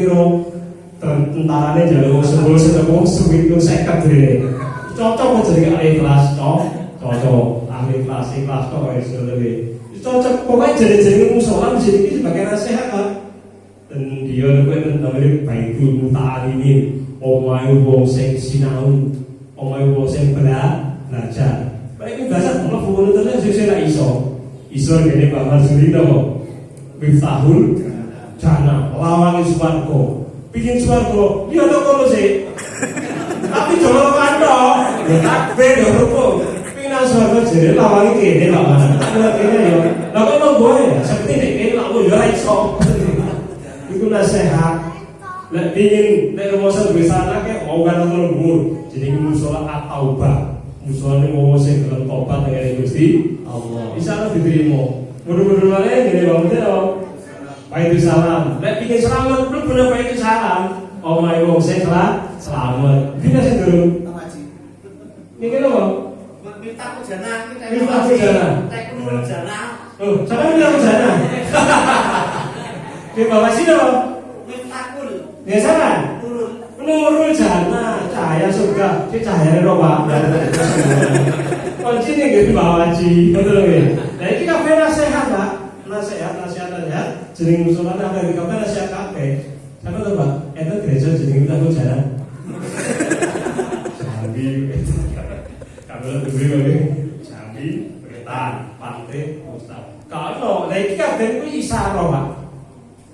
Speaker 5: tentarane jalur sebelum segitu sekat diri. Cocok jadi al-Ikhlas, cocok. Al-Ikhlas, ikhlas kok kayak sebelumnya. Cocok pokoknya jadi musola menjadi ini sebagai nasihat Pak. Dan dia lebih namanya Baitul Muta'alimin. Omai wong sing sinau. Omai wong sing belajar. Mereka belajar mlebu terus sing ra iso. Iso kene Pak Marsudi to. Miftahul jannah, lawange swarga. bikin swarga. Ya to kono sih. Tapi jowo kanthong, ya kabeh yo rupo. Pina swarga jere lawange kene lak mana. Kene yo. Lah kok monggo ya, seperti nek kene lak yo ora iso. Iku nasihat. Lek pingin nek rumoso duwe sanak mau kan lembur. Jenenge musala at-taubah. Musala wong sing gelem tobat ning Gusti Allah. Insyaallah diterima. Mudah-mudahan wae ngene banget ya. Baik salam. Lek pingin selamat mlebu nang baik salam. Omahe wong sing selamat. Dina sing durung. Niki lho, Bang.
Speaker 6: Minta pujana,
Speaker 5: Minta pujana.
Speaker 6: Tek nurul jana.
Speaker 5: Oh, sampe minta pujana. Ki bawa sini, Bang.
Speaker 6: Mintakul.
Speaker 5: Biasakan? Nurul jana, cahaya surga. Ki cahayane ro, Pak. Kunci ning nggih bawa haji, betul nggih. Lah iki kabeh nasihat, Pak. Nasihat. Jeneng musala nang kabeh nasihat kabeh. Sampe to, Pak. Eta gereja jenenge minta pujana. Jambi, kabeh duwe Jambi, Wetan, Pantai, Ustaz. Kalau lha iki kabeh kuwi isyarat, Pak.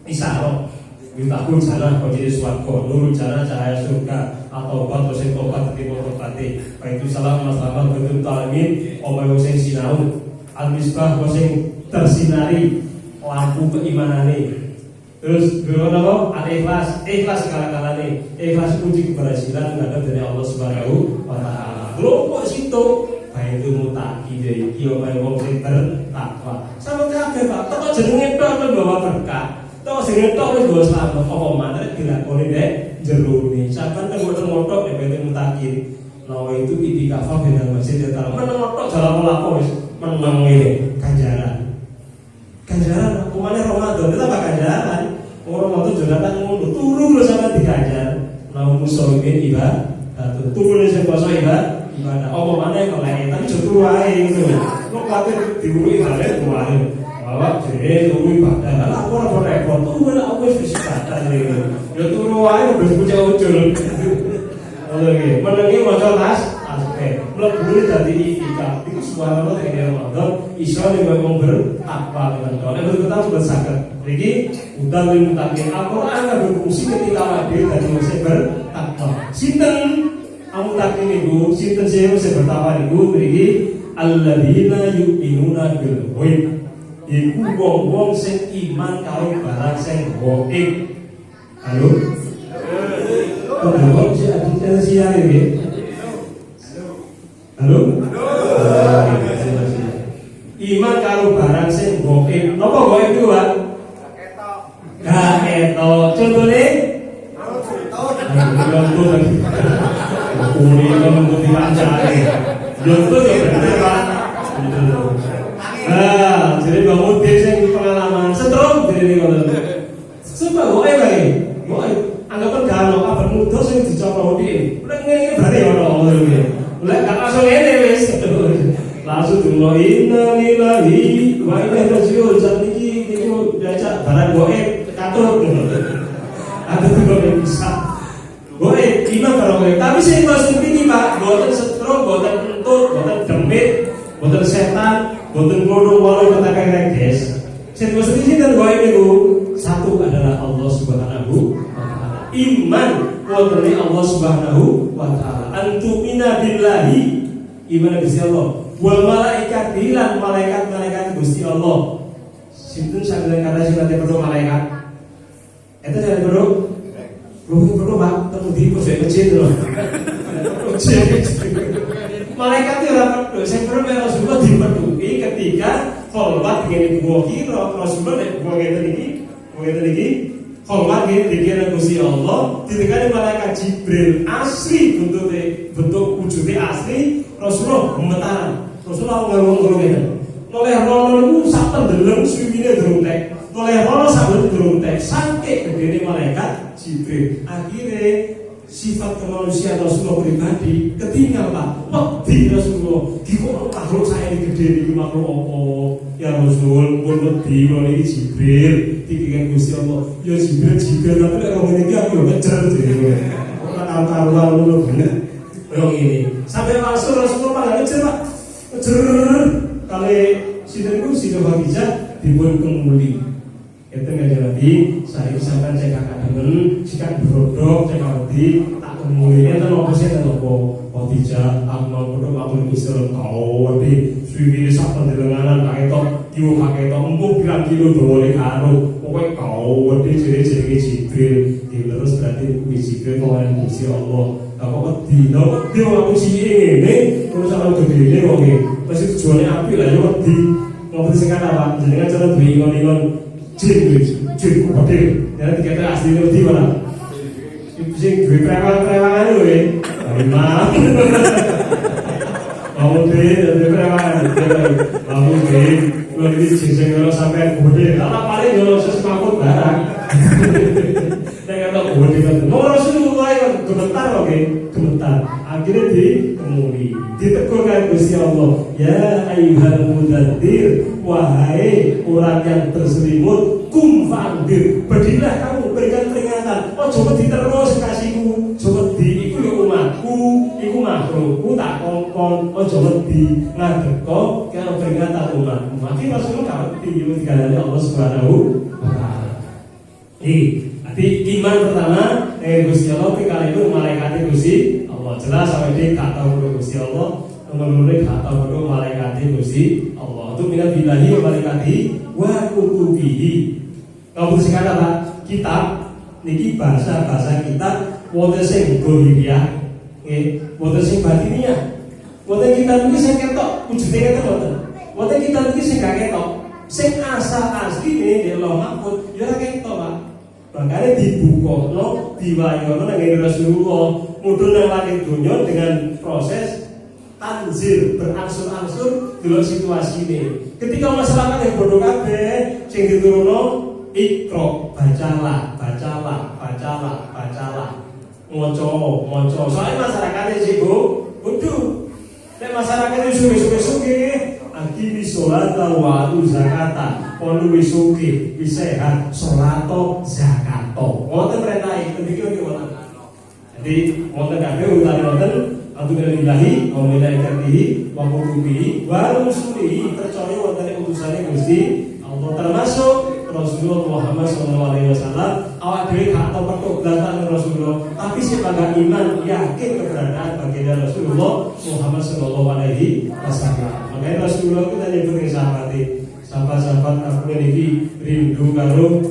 Speaker 5: Isyarat. Minta pujana kok jadi swarga, nurul jana cahaya surga atau obat sing tobat dadi tobate. Baik itu salam selamat betul talamin, omahe sing sinau, al-misbah sing tersinari lampu keimanane. Terus dulu apa? Al-ikhlas, ikhlas segala-galane. Ikhlas kunci keberhasilan ngadep dari Allah Subhanahu wa taala. Lho kok situ? Baik itu mutaki dari iki omahe wong sing bertakwa. Sama kabeh Pak, kok jenenge tok bawa berkah. Tok sing tok wis go selamat apa maneh dilakoni nek jero ne. Saban kan ngotot nek ben mutaki. Lawa itu itikafah dengan masjid ya taala. Meneng tok jalan lapo wis meneng ngene ganjaran. Ganjaran umane Ramadan itu apa ganjaran? Orang waktu Jonathan ngono turu lho sampe digajar. Namun musolimin ibadah. Turu sing poso ibadah. Apa maneh kelek tapi turu wae gitu. Kok kuwatir diurui dalem wae. Bahwa jere turu ibadah. Lah ora repot. Turu lek aku wis ibadah iki. Ya turu wae wis ucul-ucul. Oke, menengi maca tas aspek. Mlebu dadi iktikaf. Iku subhanallah nek Ramadan iso nek wong bertakwa tenan. Nek kita bersakat. Iki udah mutakin Al-Qur'an berfungsi ketika hadir dari wong sing bertakwa. Sinten amutakin niku, sinten sing bertakwa niku mriki alladzina yu'minuna bil ghaib. Iku wong-wong sing iman karo barang sing gaib. Halo? Kok sih ada siar iki? Halo? Iman karo barang sing gaib. Napa gaib iku, Pak? Gak eto, contohnya Jonto lagi Kuli menunggu diwancari Jonto ya bener Pak. Nah, jadi Bang Udin yang pengalaman setrum jadi ini kalau coba gue lagi gue anggapan gak ada kabar muda yang dicoba Udin udah ini berarti orang udah gak langsung ini wis langsung dulu innalillahi wa inna ilaihi raji'un saat ini diajak barang gue katur ada juga yang bisa boleh iman kalau boleh tapi saya masuk ini Pak buatan setrum, buatan kentut, buatan demit buatan setan, buatan bodoh walau katakan guys saya masuk ini dan boleh itu satu adalah Allah Subhanahu wa ta'ala iman buatan Allah Subhanahu wa ta'ala antumina billahi iman Gusti Allah wal malaikat bilang malaikat Gusti Allah sinten sampeyan kata sing ate perlu malaikat itu jangan perlu Pak, temudi pojok masjid lho. Malaikat itu ora perlu, sing perlu Rasulullah dipeduli ketika kholwat ngene gua kira Rasulullah nek gua ngene iki, kholwat ngene dikira Gusti Allah, ditekani malaikat Jibril asli bentuk wujude asli Rasulullah gemetaran. Rasulullah ngomong-ngomong oleh rono niku sak pendeleng suwine durung tek. Oleh rono saben durung tek saking gedene malaikat Jibril. Akhirnya sifat kemanusiaan Rasulullah pribadi ketinggal Pak. Wedi Rasulullah. Dikok makhluk saya gede iki makhluk apa? Ya Rasul, pun wedi kok iki Jibril. Dikirim Gusti Allah. Ya Jibril tapi lek wong iki aku yo ngejer dhewe. Ora karuan ngono bener. Wong ini. Sampai Rasulullah malah ngejer Pak. Ngejer kali sinten niku Sidin Khadijah dipun kemuli. Itu menjadi saya saiki sampean cek kademen sikat brodok cek wedi tak temui enten opo sih enten opo dijak aku mau kodok aku misal kau wedi suwi sak pendelenganan tak ketok kiwo tak ketok empuk pirang kilo dawane karo pokoke kau wedi jenenge Jibril terus berarti Jibril kawan Gusti Allah kok wedi aku sih ngene terus ana gedene kok nggih pasti tujuane apik lah yo wedi ngopo sing kata Pak jenengan cara duwe ingon-ingon jin gede ya dikata asli wedi ora sing duwe prewangan lho ya maaf mau deh duwe prewangan mau deh kalau ini sing kalau sampai gede ala paling yo sesemaput barang nek kata gede kan nomor Rasulullah kan gemetar oke gemetar akhirnya ditemui ditegur kan Gusti Allah ya ayyuhal mudaththir wahai orang yang berselimut kum fa'andir berdirilah kamu berikan peringatan ojo wedi terus kasihku ojo wedi iku yo umatku iku makhlukku tak kongkon ojo wedi ngadeko karo peringatan umatku mati Rasulullah gak wedi yo digalani Allah Subhanahu wa taala Jadi iman pertama Gusti Allah kali itu malaikat Gusti Allah jelas sampai dia gak tahu Gusti Allah nomor gak tahu malaikat Gusti Allah itu minat billahi wa malaikati wa kutubihi. Kalau sing kata Pak kitab niki bahasa kitab wonten sing gohiriah nggih wonten sing batiniah. Wonten kitab niki sing ketok wujude ketok wonten. Wonten kitab niki sing gak ketok. Sing asal asline di Allah Mahfud ya ketok Pak. Makanya dibuka, diwayono dengan Rasulullah mudun yang langit dunia dengan proses tanzil berangsur-angsur dalam situasi ini. Ketika masyarakat yang bodoh kabeh, sing diturunno Iqra, bacalah, ngoco. Soalnya masyarakatnya sibuk, bodoh. Nek masyarakatnya suge-suge. Akimi sholata wa atu zakata kono wis sugih wis sehat sholato zakato wonten perintah iki niki wonten jadi wonten kabeh utane wonten Alhamdulillahi wa malaikatihi wa kutubihi wa rusulihi percaya wonten utusane Gusti Allah termasuk Rasulullah Muhammad SAW. Awak dhewe gak tau petuk datan Rasulullah tapi sebagai iman yakin keberadaan baginda Rasulullah Muhammad SAW. Makanya Rasulullah kita nyebut ke sahabat aku ini rindu karo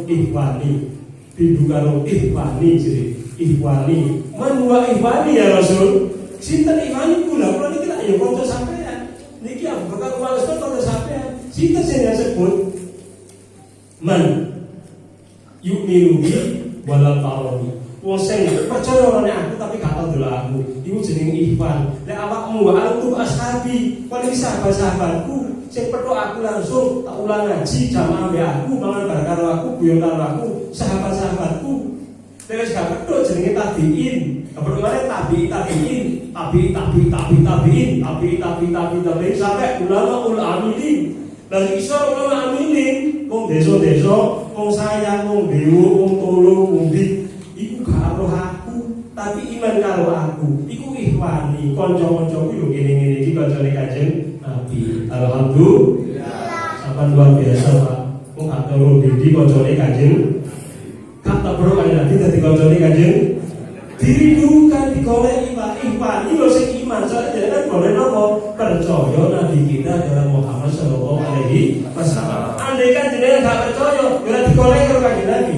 Speaker 5: ihwani jadi ihwani manwa ihwani ya Rasul sinten ihwani kula niki lak ya kanca sampean niki Abu Bakar Umar kanca sampean sinten sing disebut man yu'minu bi wala tarani wong sing percaya oleh aku tapi gak tau delok aku iku jenenge ihwan nek awakmu wa antum ashabi kon iki sahabat-sahabatku sing petuk aku langsung tak ulang ngaji jamaah mbek aku mangan bareng karo aku guyon karo aku sahabat-sahabatku nek wis gak petuk jenenge tabiin kepetuk meneh tabiin sampai ulama ul amilin lan iso ulama amilin wong desa-desa wong sayang wong dewa wong tulung wong iku gak roh aku tapi iman karo aku iku ihwani kanca-kancaku yo ngene-ngene iki kancane Kanjeng Nabi alhamdulillah sampean luar biasa Pak wong atoro dadi kancane Kanjeng kata bro Kanjeng Nabi dadi kancane Kanjeng dirindukan digoleki Pak ihwani yo sing iman soalnya kan boleh napa percaya Nabi kita adalah Muhammad sallallahu alaihi wasallam andai kan jenengan gak percaya ora digoleki karo Kanjeng Nabi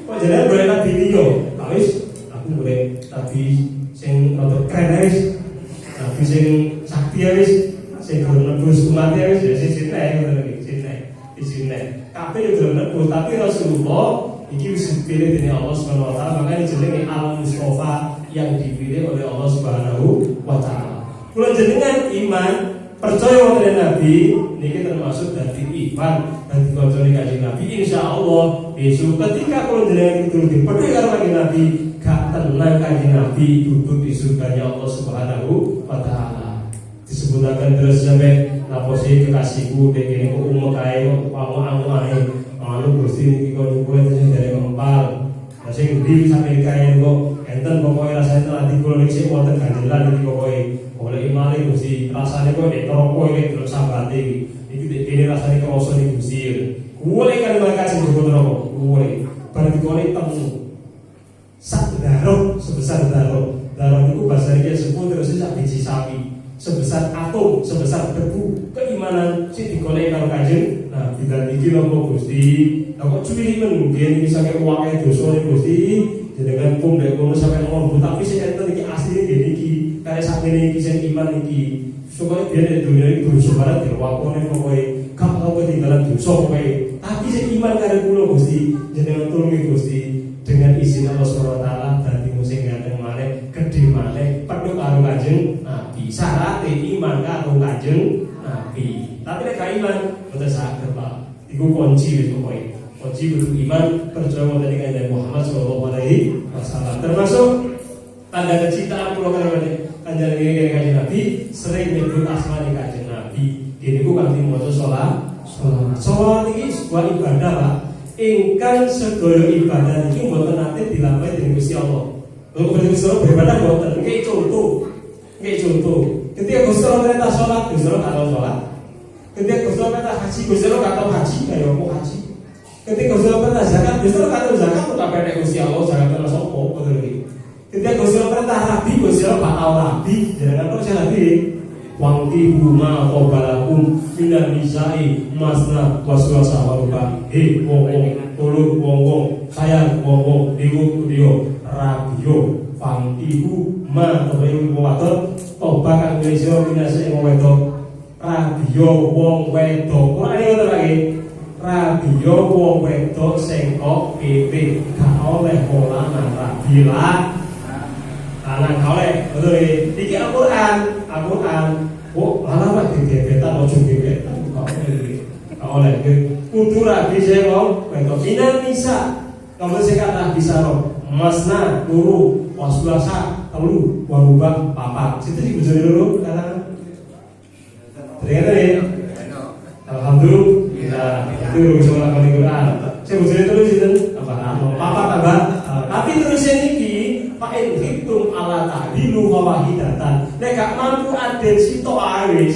Speaker 5: kok jenengan boleh Nabi liya wis aku boleh Nabi sing rada keren wis Nabi sing sakti wis sing nebus umat wis ya sing ngono iki sing kabeh yo nebus tapi Rasulullah iki wis dipilih dening Allah Subhanahu wa taala makanya jenenge Al-Mustafa yang dipilih oleh Allah Subhanahu wa taala. Kula jenengan iman percaya wonten Nabi niki termasuk dadi iman dadi kancane Kanjeng Nabi insyaallah besok ketika kula jenengan itu dipethuk karo Kanjeng Nabi gak tenang Kanjeng Nabi duduk di surganya Allah Subhanahu wa taala. Disebutaken terus sampai naposi kekasihku dene kok umum kae kok pamu ae anu Gusti iki kok kowe sing dari ngempal sing ndi sampe kae kok enten pokoke rasane ati kula iki wonten ganjelan iki pokoke oleh imane Gusti rasane kok nek rokok iki terus sambate iki dene rasane krasa iki Gusti kuwe kan mereka sing disebut rokok kuwe bareng dikone temu sak darah sebesar darah itu bahasa dia sebut terus sak biji sapi sebesar atom, sebesar debu keimanan sing digoleki karo Kanjeng Nabi. Dan iki lho Gusti, kok cuwili men biyen iki sampe uwake dosa Gusti jenengan pun dek kono sampe ngomong tapi sing enten iki asline ngene iki kare sakmene iki sing iman iki supaya biyen nek dunya iki dosa barang diwakone pokoke gak tau ketinggalan dosa pokoke tapi sing iman karo kula Gusti jenengan tulungi Gusti dengan izin Allah Subhanahu wa taala dadi sing ganteng maneh gedhe maneh penuh karo Kanjeng Nabi. Syarat iman karo Kanjeng Nabi. Tapi nek gak iman boten saged Pak. Iku kunci wis pokoke. Kunci kudu iman percaya wonten ing Kanjeng Muhammad sallallahu alaihi wasallam. Termasuk tanda kecintaan kula karo Kanjeng Nabi sering nyebut asmane Kanjeng Nabi. Ini ku kanthi maca salat iki sebuah ibadah Pak. Ingkang sedaya ibadah iki mboten nate dilampahi dening Gusti Allah. Lha kok Gusti Allah beribadah mboten. Nggih contoh. Ketika Gusti Allah perintah salat, Gusti Allah karo salat. Ketika Gusti Allah perintah haji, Gusti Allah karo haji, kaya opo haji. Ketika Gusti Allah perintah zakat, Gusti Allah karo zakat kok penek Gusti Allah zakat karo sapa ngoten iki. Ketika Gusti Allah perintah rabi, Gusti Allah bakal rabi. Jangan kok saya rabi. Wangti huma qobalakum minan nisa'i masna wasulasa waruba wong kaya wong diwo rabio wangti huma kebeyu watot toba kang Indonesia minase wong wedok rabio wong wedok ora ini ngoten lagi rabio wong wedok sing kok pipi gak oleh pola nang rabilah anak oleh betul iki Al-Qur'an oh alamat gebetan ojo gebetan kok oleh kudu rabi sing wong wedok minan nisa kamu sing kata bisa ro masna turu wasulasa telu warubah papat situ iki bojone loro katakan ternyata alhamdulillah itu bisa nglakoni Quran sing bojone telu sinten papat tambah tapi terus iki Pak hitung ala ta'dilu wahidatan. Nek gak mampu adil sitok ae.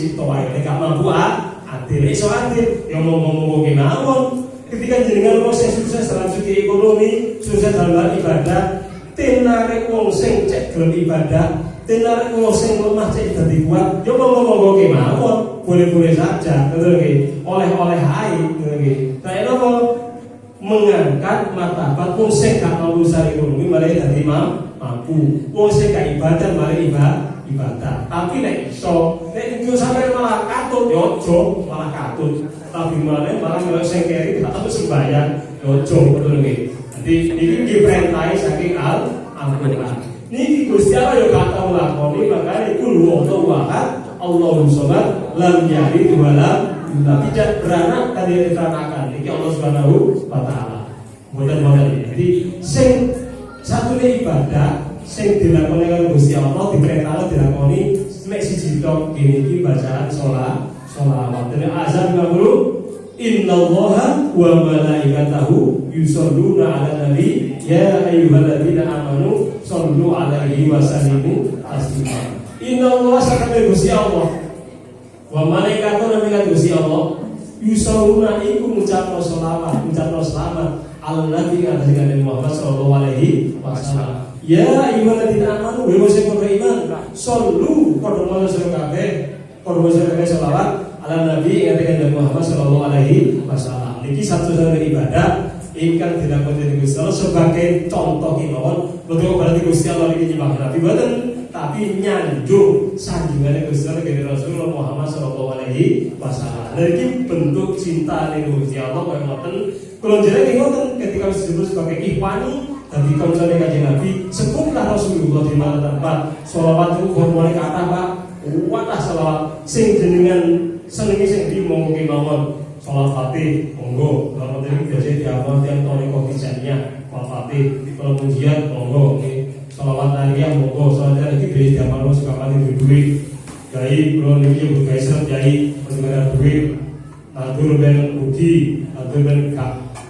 Speaker 5: Nek gak mampu adil iso adil ya ngomong-ngomong kemawon. Ketika jenengan wong sing sukses dalam segi ekonomi, sukses dalam ibadah, tenarik wong sing cek gelem ibadah, tenarik wong sing lemah cek dadi kuat, ya ngomong-ngomong kemawon. Boleh-boleh saja, betul nggih. Oleh-oleh ae, betul nggih. Kayak napa mengangkat martabat wong sing gak mampu secara ekonomi malah dadi mampu. Wong sing gak ibadah malah ibadah. Tapi nek iso, nek iku sampe malah katut yo aja, malah katut. Tapi malah nek sing keri gak tau sembahyang yo aja, betul nggih. Dadi iki diperintahi saking Al-Qur'an. Niki Gusti Allah yo gak tau lakoni makane kul huwallahu ahad, Allahus samad, lam yalid wa lam tidak beranak kan dikeranakan. Iki Allah Subhanahu wa taala. Mboten-mboten. Jadi sing satune ibadah sing dilakoni karo Gusti Allah diperintahno dilakoni mek siji tok kene iki bacaan sholawat. Dene azan ngawru innallaha wa malaikatahu yusholluna 'alan nabi ya ayyuhalladzina amanu shollu 'alaihi wa sallimu taslima. Innallaha sakabeh Gusti Allah wa malaikatuna lan Gusti Allah yusholluna iku ngucapno sholawat, ngucapno selamat al-nabi Nabi Muhammad sallallahu alaihi wasallam. Ya ayyuhalladzina amanu wa sing beriman shollu padha maca sira kabeh padha maca sholawat ala nabi Nabi Muhammad sallallahu alaihi wasallam. Iki satu-satunya ibadah ingkang dilakoni dening Gusti Allah sebagai contoh kemawon. Boten berarti Gusti Allah iki nyembah nabi boten, tapi nyanjung sanjungan Gusti Allah kepada Rasulullah Muhammad sallallahu alaihi wasallam. Iki bentuk cinta ning Gusti Allah kaya ngoten. Kula jenenge ngoten ketika disebut sebagai ikhwani dadi kancane Kanjeng Nabi, sebutlah Rasulullah di mana tempat sholawat itu formule kata Pak, kuatlah sholawat sing jenengan senengi sing dimonggo kemawon. Sholat Fatih, monggo. Kalau tadi biasa diapal tiang toni kopi jadinya, sholat Fatih. Kalau pujian, monggo. Sholawat Nariyah, monggo. Sholat Nariyah ini biasa diapal suka paling duit. Jadi kalau ini juga guys, jadi bagaimana duit. Atur ben uji, atur ben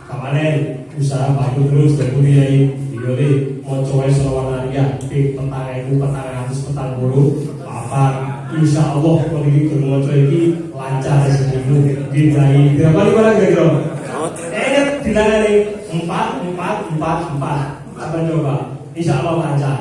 Speaker 5: kamanen, usaha padu terus dan kemudian dioleh mau coba sholawat Nariyah. Petang itu, petang atas, petang bulu, apa? Insya Allah kalau ini bermoco ini lancar seminggu bidai berapa kali kira-kira? Ingat bilangan ini 4, 4, 4, 4. Apa coba? Insya Allah lancar.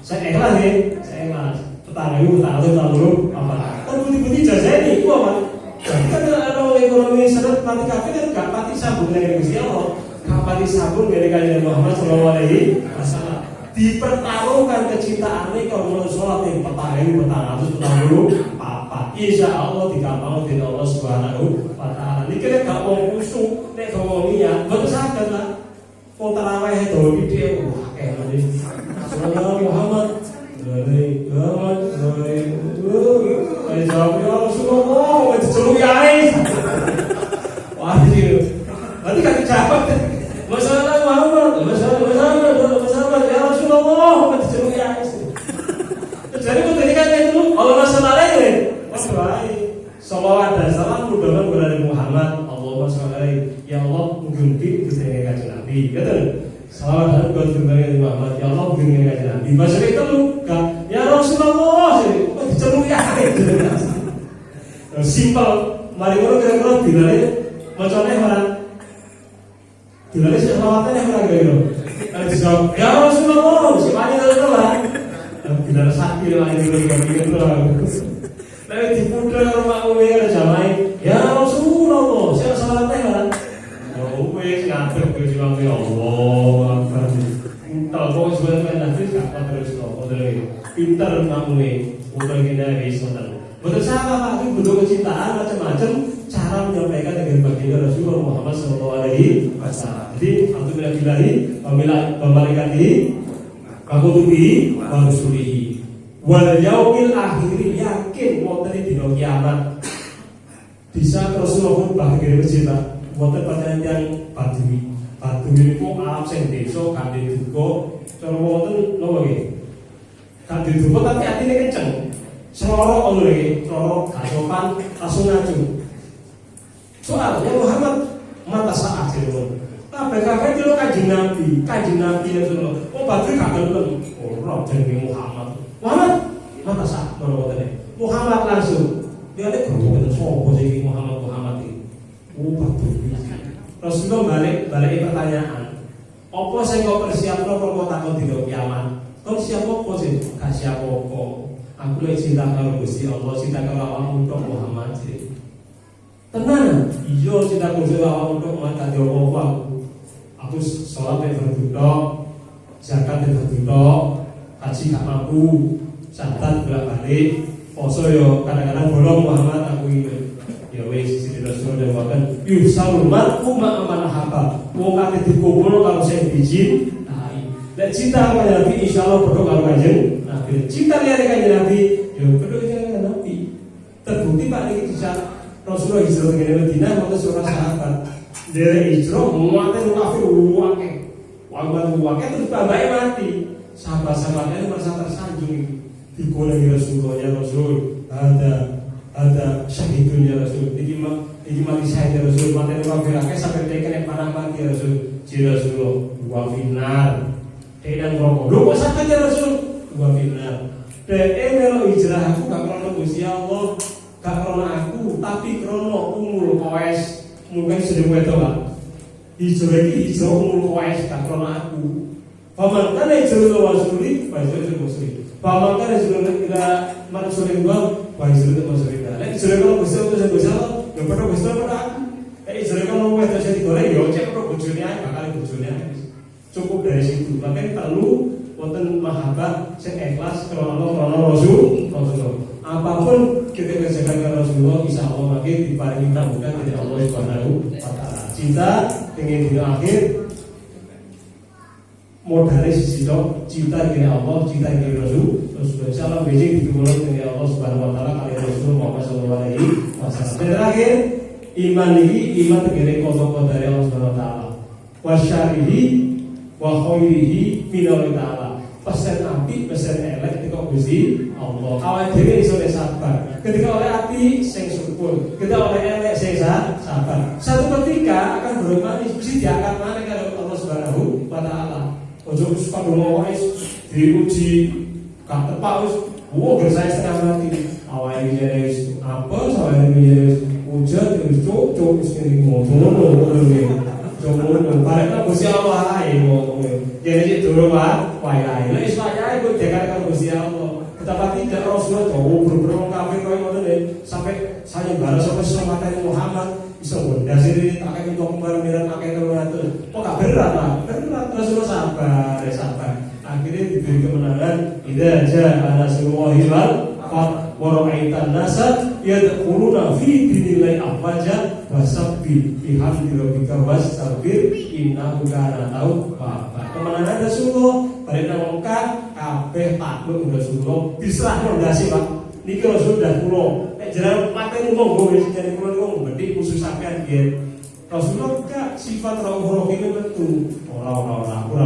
Speaker 5: Saya ikhlas nih, saya ikhlas. Petang itu, petang dulu, apa? Kan bukti-bukti jasa ini, itu apa? Kan ada ekonomi seret mati kafir kan gak pati sabun dari Gusti Allah, gak pati sabun dari Kanjeng Muhammad Sallallahu Alaihi Wasallam. Dipertaruhkan kecintaan ini kalau menurut sholat yang petang dulu, apa? Insya Allah dikampang oleh Allah Subhanahu Wa Taala. Ini kira gak mau kusuk, nek mau niat, betul sakit lah. Mau taraweh itu video, wah kayak ini. Sallallahu Muhammad. Ayo jawab ya Rasulullah, diceluk ya wah itu, nanti kan dijawab masalah Muhammad, masalah ya Rasulullah, diceluk ya jadi ketika itu Allah masalah lain, salawat dan salam mudah-mudahan kepada Muhammad, Allahumma sholli ya Allah mengganti kesenangan kajian Nabi, betul? Salawat dan kepada Muhammad, ya Allah mengganti kajian Nabi. Bahasa itu kan ya Rasulullah, diceluk ya. Simpel, mari kira-kira dilare macane orang. Dilare selawatane orang kira-kira. Dijawab, ya Rasulullah, semuanya telah. Dilare sakti lah ini kira-kira. Tapi diputar rumah uwe jamai, ya Rasulullah, saya salawatane orang. Oh, wis ngatur Gusti Allah. Entar kok sebenarnya nanti gak terus kok pintar mamune udah kita wis ngoten. Betul sahabat itu butuh kecintaan macam-macam cara menyampaikan dengan baginda Rasulullah Muhammad Sallallahu Alaihi Wasallam. Jadi alhamdulillah membalikati kakutubi wa rusulihi wal yaumil akhir, yakin wonten dina kiamat. Bisa Rasulullah bagian bercerita wonten panjenengan Badui. Badui niku alam sing desa kanthi duka cara wonten napa nggih? Kanthi duka tapi atine kenceng. Selorok ngono iki, selorok kasopan langsung ngaju. Soalnya Muhammad mata saat itu. Kabeh-kabeh itu Kanjeng Nabi itu lho. Oh Badui gak gelem. Ora jenenge Muhammad mata saat ngono tadi. Muhammad langsung. Dia nek ngono sopo sing Muhammad iki. Oh Badui. Rasulullah balik pertanyaan. Apa sing kok persiapno kok takon dina kiamat? Kok siap apa sih? Kasih apa? Aku lagi cinta karo Gusti Allah, cinta karo awakmu tok Muhammad. Tenan, iya cinta karo awakmu tok Muhammad karo apa aku. Aku salat nek berdoa, zakat nek berdoa, haji gak mampu, zakat bolak-balik, poso yo kadang-kadang bolong Muhammad aku iki. Ya wis sing Rasul dhewekan, yusal mar'u ma man haba. Wong kate dikumpul karo sing dicintai. Nek cinta karo Nabi insyaallah padha karo Kanjeng Nabi. Cinta lihat Kanjeng Nabi, yo padha karo Nabi. Terbukti Pak niki bisa Rasulullah hijrah ke Madinah waktu seorang sahabat. Dari hijrah muaten kafir akeh. Wong terus babake mati. Sahabat-sahabatnya merasa tersanjung digolongi Rasulullah, ya Rasul, ada syahidun ya Rasul. Iki mati saya ya Rasul, mati kafir akeh sampai kena panah mati ya Rasul. Ji Rasulullah wa finar. Tidak merokok. Lho kok sakit ya Rasul? Wa finar. Melo hijrah aku gak krono Gusti Allah, gak krono aku, tapi krono umul koes. Mungkin sedang wedo Pak. Hijrah iki hijrah umul koes gak krono aku. Paman kan hijrah wasuli, hijrah wasuli. Paman kan hijrah ila manusia gua, hijrah wasuli. Nek hijrah kalau Gusti Allah Gusti Allah, yo padha Gusti Allah aku. Nek hijrah kalau wedo sing digoreng yo cek padha bojone ae, bakal bojone ae. Cukup dari situ. Makanya perlu wonten mahabbah sing ikhlas krana Rasulullah. Apapun kita kerjakan dengan Rasulullah, insya Allah makin diparingi tambukan dari Allah Subhanahu wa Ta'ala. Cinta ingin di akhir modalnya sisi dok, cinta dengan Allah, cinta dengan Rasul. Insya Allah bejing dikumulkan dengan Allah Subhanahu wa Ta'ala kali Rasul Muhammad Sallallahu Alaihi Wasallam. Dan terakhir, iman ini iman terkini kosong dari Allah Subhanahu wa Ta'ala. Wasyarihi wa khairihi minallah ta'ala. Pesen api, pesen elek ketika Gusti Allah. Awal dhewe iso sabar. Ketika oleh api sing syukur, ketika oleh elek sing sabar. Satu ketika akan bermanis mesti diangkat maneh karo Allah Subhanahu wa Ta'ala. Ojo suka ngono wis diuji gak tepak wis gersane setengah mati. Awal iki wis apa, awal iki wis ujar wis cuk wis ngene ngono. Jomono bareng Gusti Allah ae ngomong. Jadi iki durung wae ae. Lah iso ae kok dekat karo Gusti Allah. Betapa tidak Rasulullah jauh berberong kafir kaya ngoten nih sampai saya balas sampai selamatan Muhammad iso ndase iki tak kene kok kemarin pakai 300. Kok gak berat lah. Berat Rasulullah sabar, sabar. Akhirnya diberi kemenangan idza jaa nasrullahi wal fath wa ra'aitan nasa yadkhuluna fi dinillahi afwaja wasabbih bihamdi rabbika wastaghfir innahu kana tawwaba. Kemenangan Rasulullah balik nang Mekah kabeh takluk Rasulullah diserahno ndase Pak. Niki Rasulullah kula nek jenengan pateni monggo wis jeneng kula niku bedhik khusus sampean nggih. Rasulullah gak sifat raufur rahim metu. Ora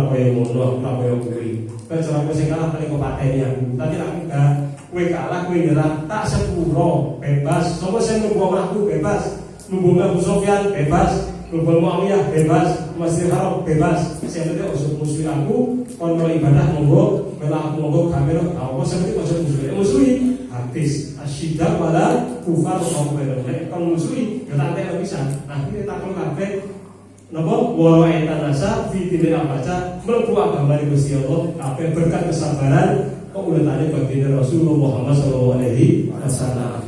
Speaker 5: kaya ngono, ora kaya kuwi. Kecuali sing kalah paling kok pateni aku. Tapi aku gak kowe kalah kowe nyerah tak sepuro bebas. Sopo sing numbung aku bebas. Numbung Abu Sufyan bebas. Numbung Muawiyah bebas. Masjidil Haram bebas. Sing penting usuk musuh aku kon ibadah monggo, mela aku monggo kamera. Apa sing penting usuk musuh habis asyidda wala kufar sampai nek kon musuhi ya tak entek bisa akhire takon kabeh napa wa ra'aitan nasa fi dinil abaca mlebu agama Gusti Allah kabeh berkat kesabaran kok uletane baginda Rasulullah Muhammad sallallahu alaihi wasallam.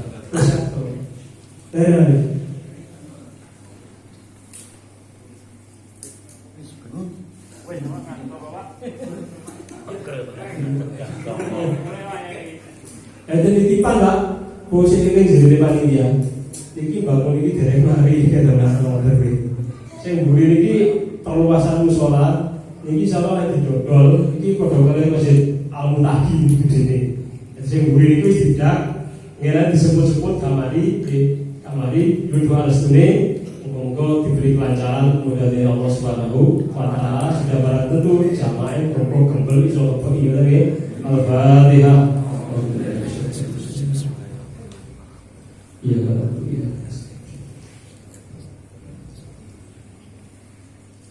Speaker 5: Enten titipan Pak, posisi ini jadi panitia. Iki bangun ini dereng mari kata Mas Terbi. Sing mburi niki perluasan musala, niki sama lek didodol, iki padha karo Masjid Al-Muntaqi gedene. Sing mburi niku wis tidak ngira disebut-sebut kamari dua restune monggo diberi kelancaran mudah dari Allah Subhanahu wa taala. Sudah barang tentu jamaah kok gembel iso kok iya nggih. Al-Fatihah. Iya kan? Iya.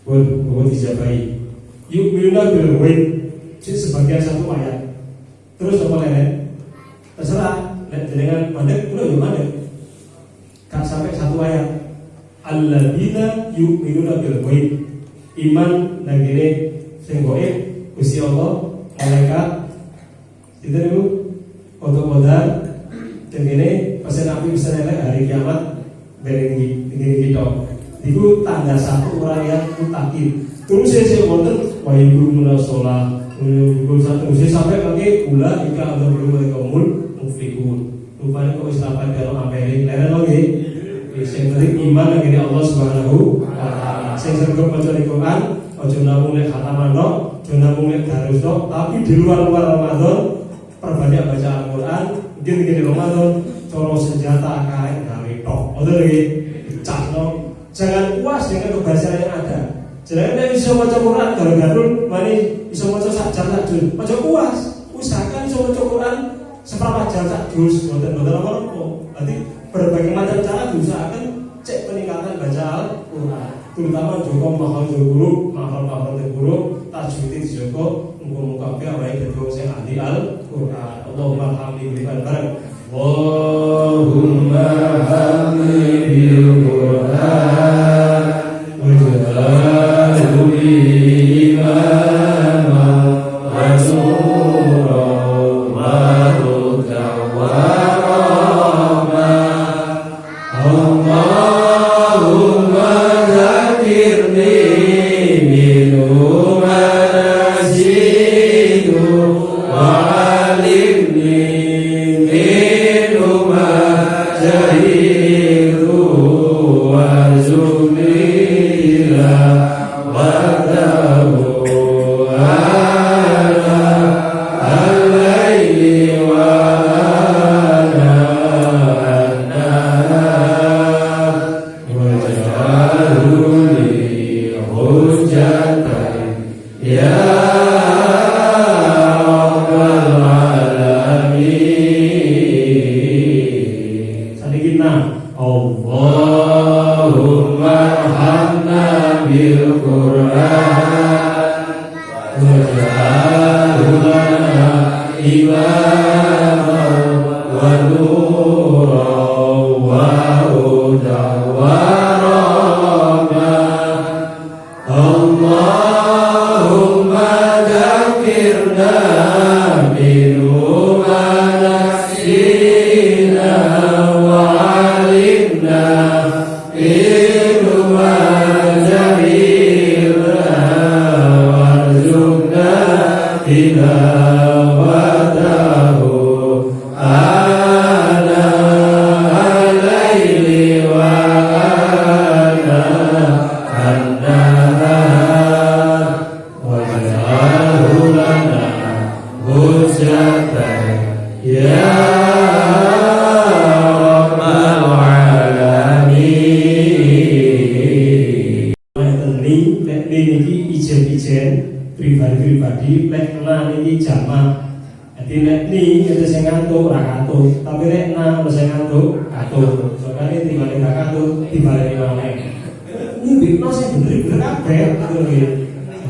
Speaker 5: Boleh dijabai. Yuk minuna bil wait. Sebagian satu ayat. Terus apa lele? Terserah. Dengan mandek, udah mandek. Kan sampai satu ayat. Alladzina yu'minuna bil wait. Iman nagire sing gaib Gusti Allah, malaikat. Itu niku qadar tengene pas Nabi bisa nelek hari kiamat bareng iki kita. Iku tanda satu orang yang mutakin. Terus saya wonten wa yuqimuna shalah. Terus sampai pakai gula jika ada belum mereka muflihun. Rupanya kok islapan kalau ampere leren lagi. Sing penting iman nang Allah Subhanahu wa taala. Sing sergap maca Al-Qur'an, aja namung nek khataman tok, aja namung nek darus tok, tapi di luar Ramadan perbanyak baca Al-Qur'an. Gini Ramadan coro senjata kain gawe tok. Ngoten iki. Cakno. Jangan puas dengan kebahasan yang ada. Jangan nek iso maca Quran garun-garun mari iso maca sak jam sak juz. Aja puas. Usahakan iso maca Quran seperempat jam sak juz. Mboten apa-apa. Nanti berbagai macam cara diusahakan cek peningkatan baca Al-Qur'an. Terutama Joko mahal guru, mahal guru, tajwid Joko, muga-muga baik dadi sing ahli Al-Qur'an. Allahumma alhamdulillah bareng.
Speaker 4: Allahumma hamni bil Qur'an waj'alhu imama wa nuran wa hudan wa rahmah. Allahumma dzakirni minhu ma nasitu wa alimni wa nuran wa hudan wa rahmah.
Speaker 5: ijen-ijen pribadi-pribadi lek na niki jamaah. Jadi lek ni kita sing ngantuk ora katut, tapi lek na sing ngantuk katut. Soalnya timbali gak katut, timbali malih. Ini bikno sing bener-bener kabeh ngono iki.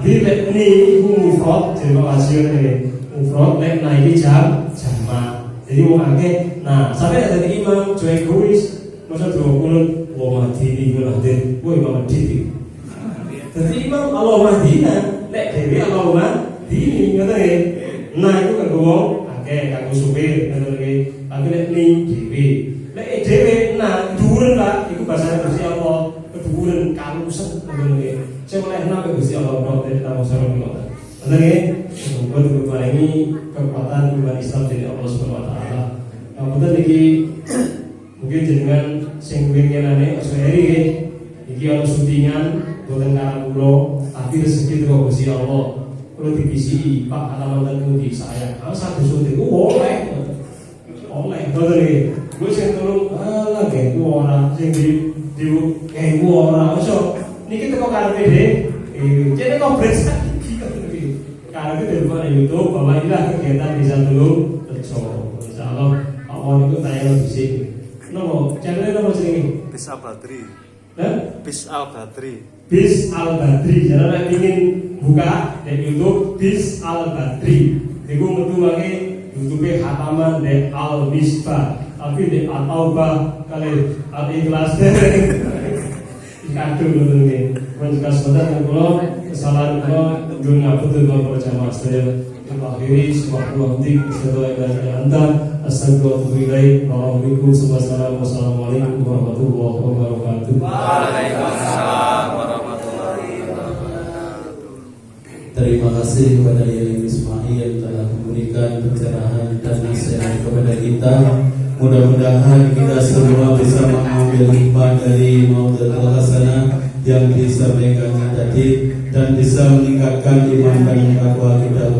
Speaker 5: Jadi lek ni iku mufrad jeneng asline. Mufrad lek na iki jamaah. Jadi wong akeh nah, sampai ada imam jo egois, masa do kunut wa madini wa hadin, wa imam madini. Jadi imam Allahumma hdina, lek dhewe Allahumma hdini ngoten nggih. Nah iku kanggo wong akeh, kanggo supir ngoten nggih. Tapi lek ni dhewe, lek dhewe nah dhuwur lah iku bahasa Gusti Allah, kedhuwuren kalusen ngoten nggih. Sing oleh nang Gusti Allah kok tamu sareng ngoten. Ngoten nggih. Semoga diparingi kekuatan iman Islam dari Allah Subhanahu wa taala. Kemudian iki mungkin jenengan sing pengenane oseri nggih. Iki ana syutingan boten karang kula, tapi rezeki teko Gusti Allah. Kula dibisi Pak alamat ngendi saya. Ah satu syuting oleh. Oleh boten nggih. Gue sing tolong alah nggih ora sing di ora iso. Niki teko karepe dhewe. Jene kok bresak iki iki. Karepe teko nang YouTube, bahwa inilah kegiatan Desa Tulung Rejo. Insyaallah awon iku tayang dhisik. Nopo? Channel nopo jenenge?
Speaker 3: Bis Al Badri.
Speaker 5: Hah?
Speaker 3: Bis Al Badri.
Speaker 5: Bis Al Badri. Jangan ingin buka di YouTube Bis Al Badri. Niku metu wae YouTube Hataman de Al Misbah. Tapi di At-Taubah kali Al-Ikhlas. Ikatu ngoten nggih. Panjenengan sebentar kula kesalahan kula nyuwun ngapunten kula jamaah sedaya. Akhiri subhanallah Assalamualaikum warahmatullahi wabarakatuh.
Speaker 3: Waalaikumsalam warahmatullahi wabarakatuh.
Speaker 1: Terima kasih kepada Yai Ismail yang telah memberikan pencerahan dan nasihat kepada kita. Mudah-mudahan kita semua bisa mengambil hikmah dari Mau'izatul Hasanah yang disampaikannya tadi dan bisa meningkatkan iman dan takwa kita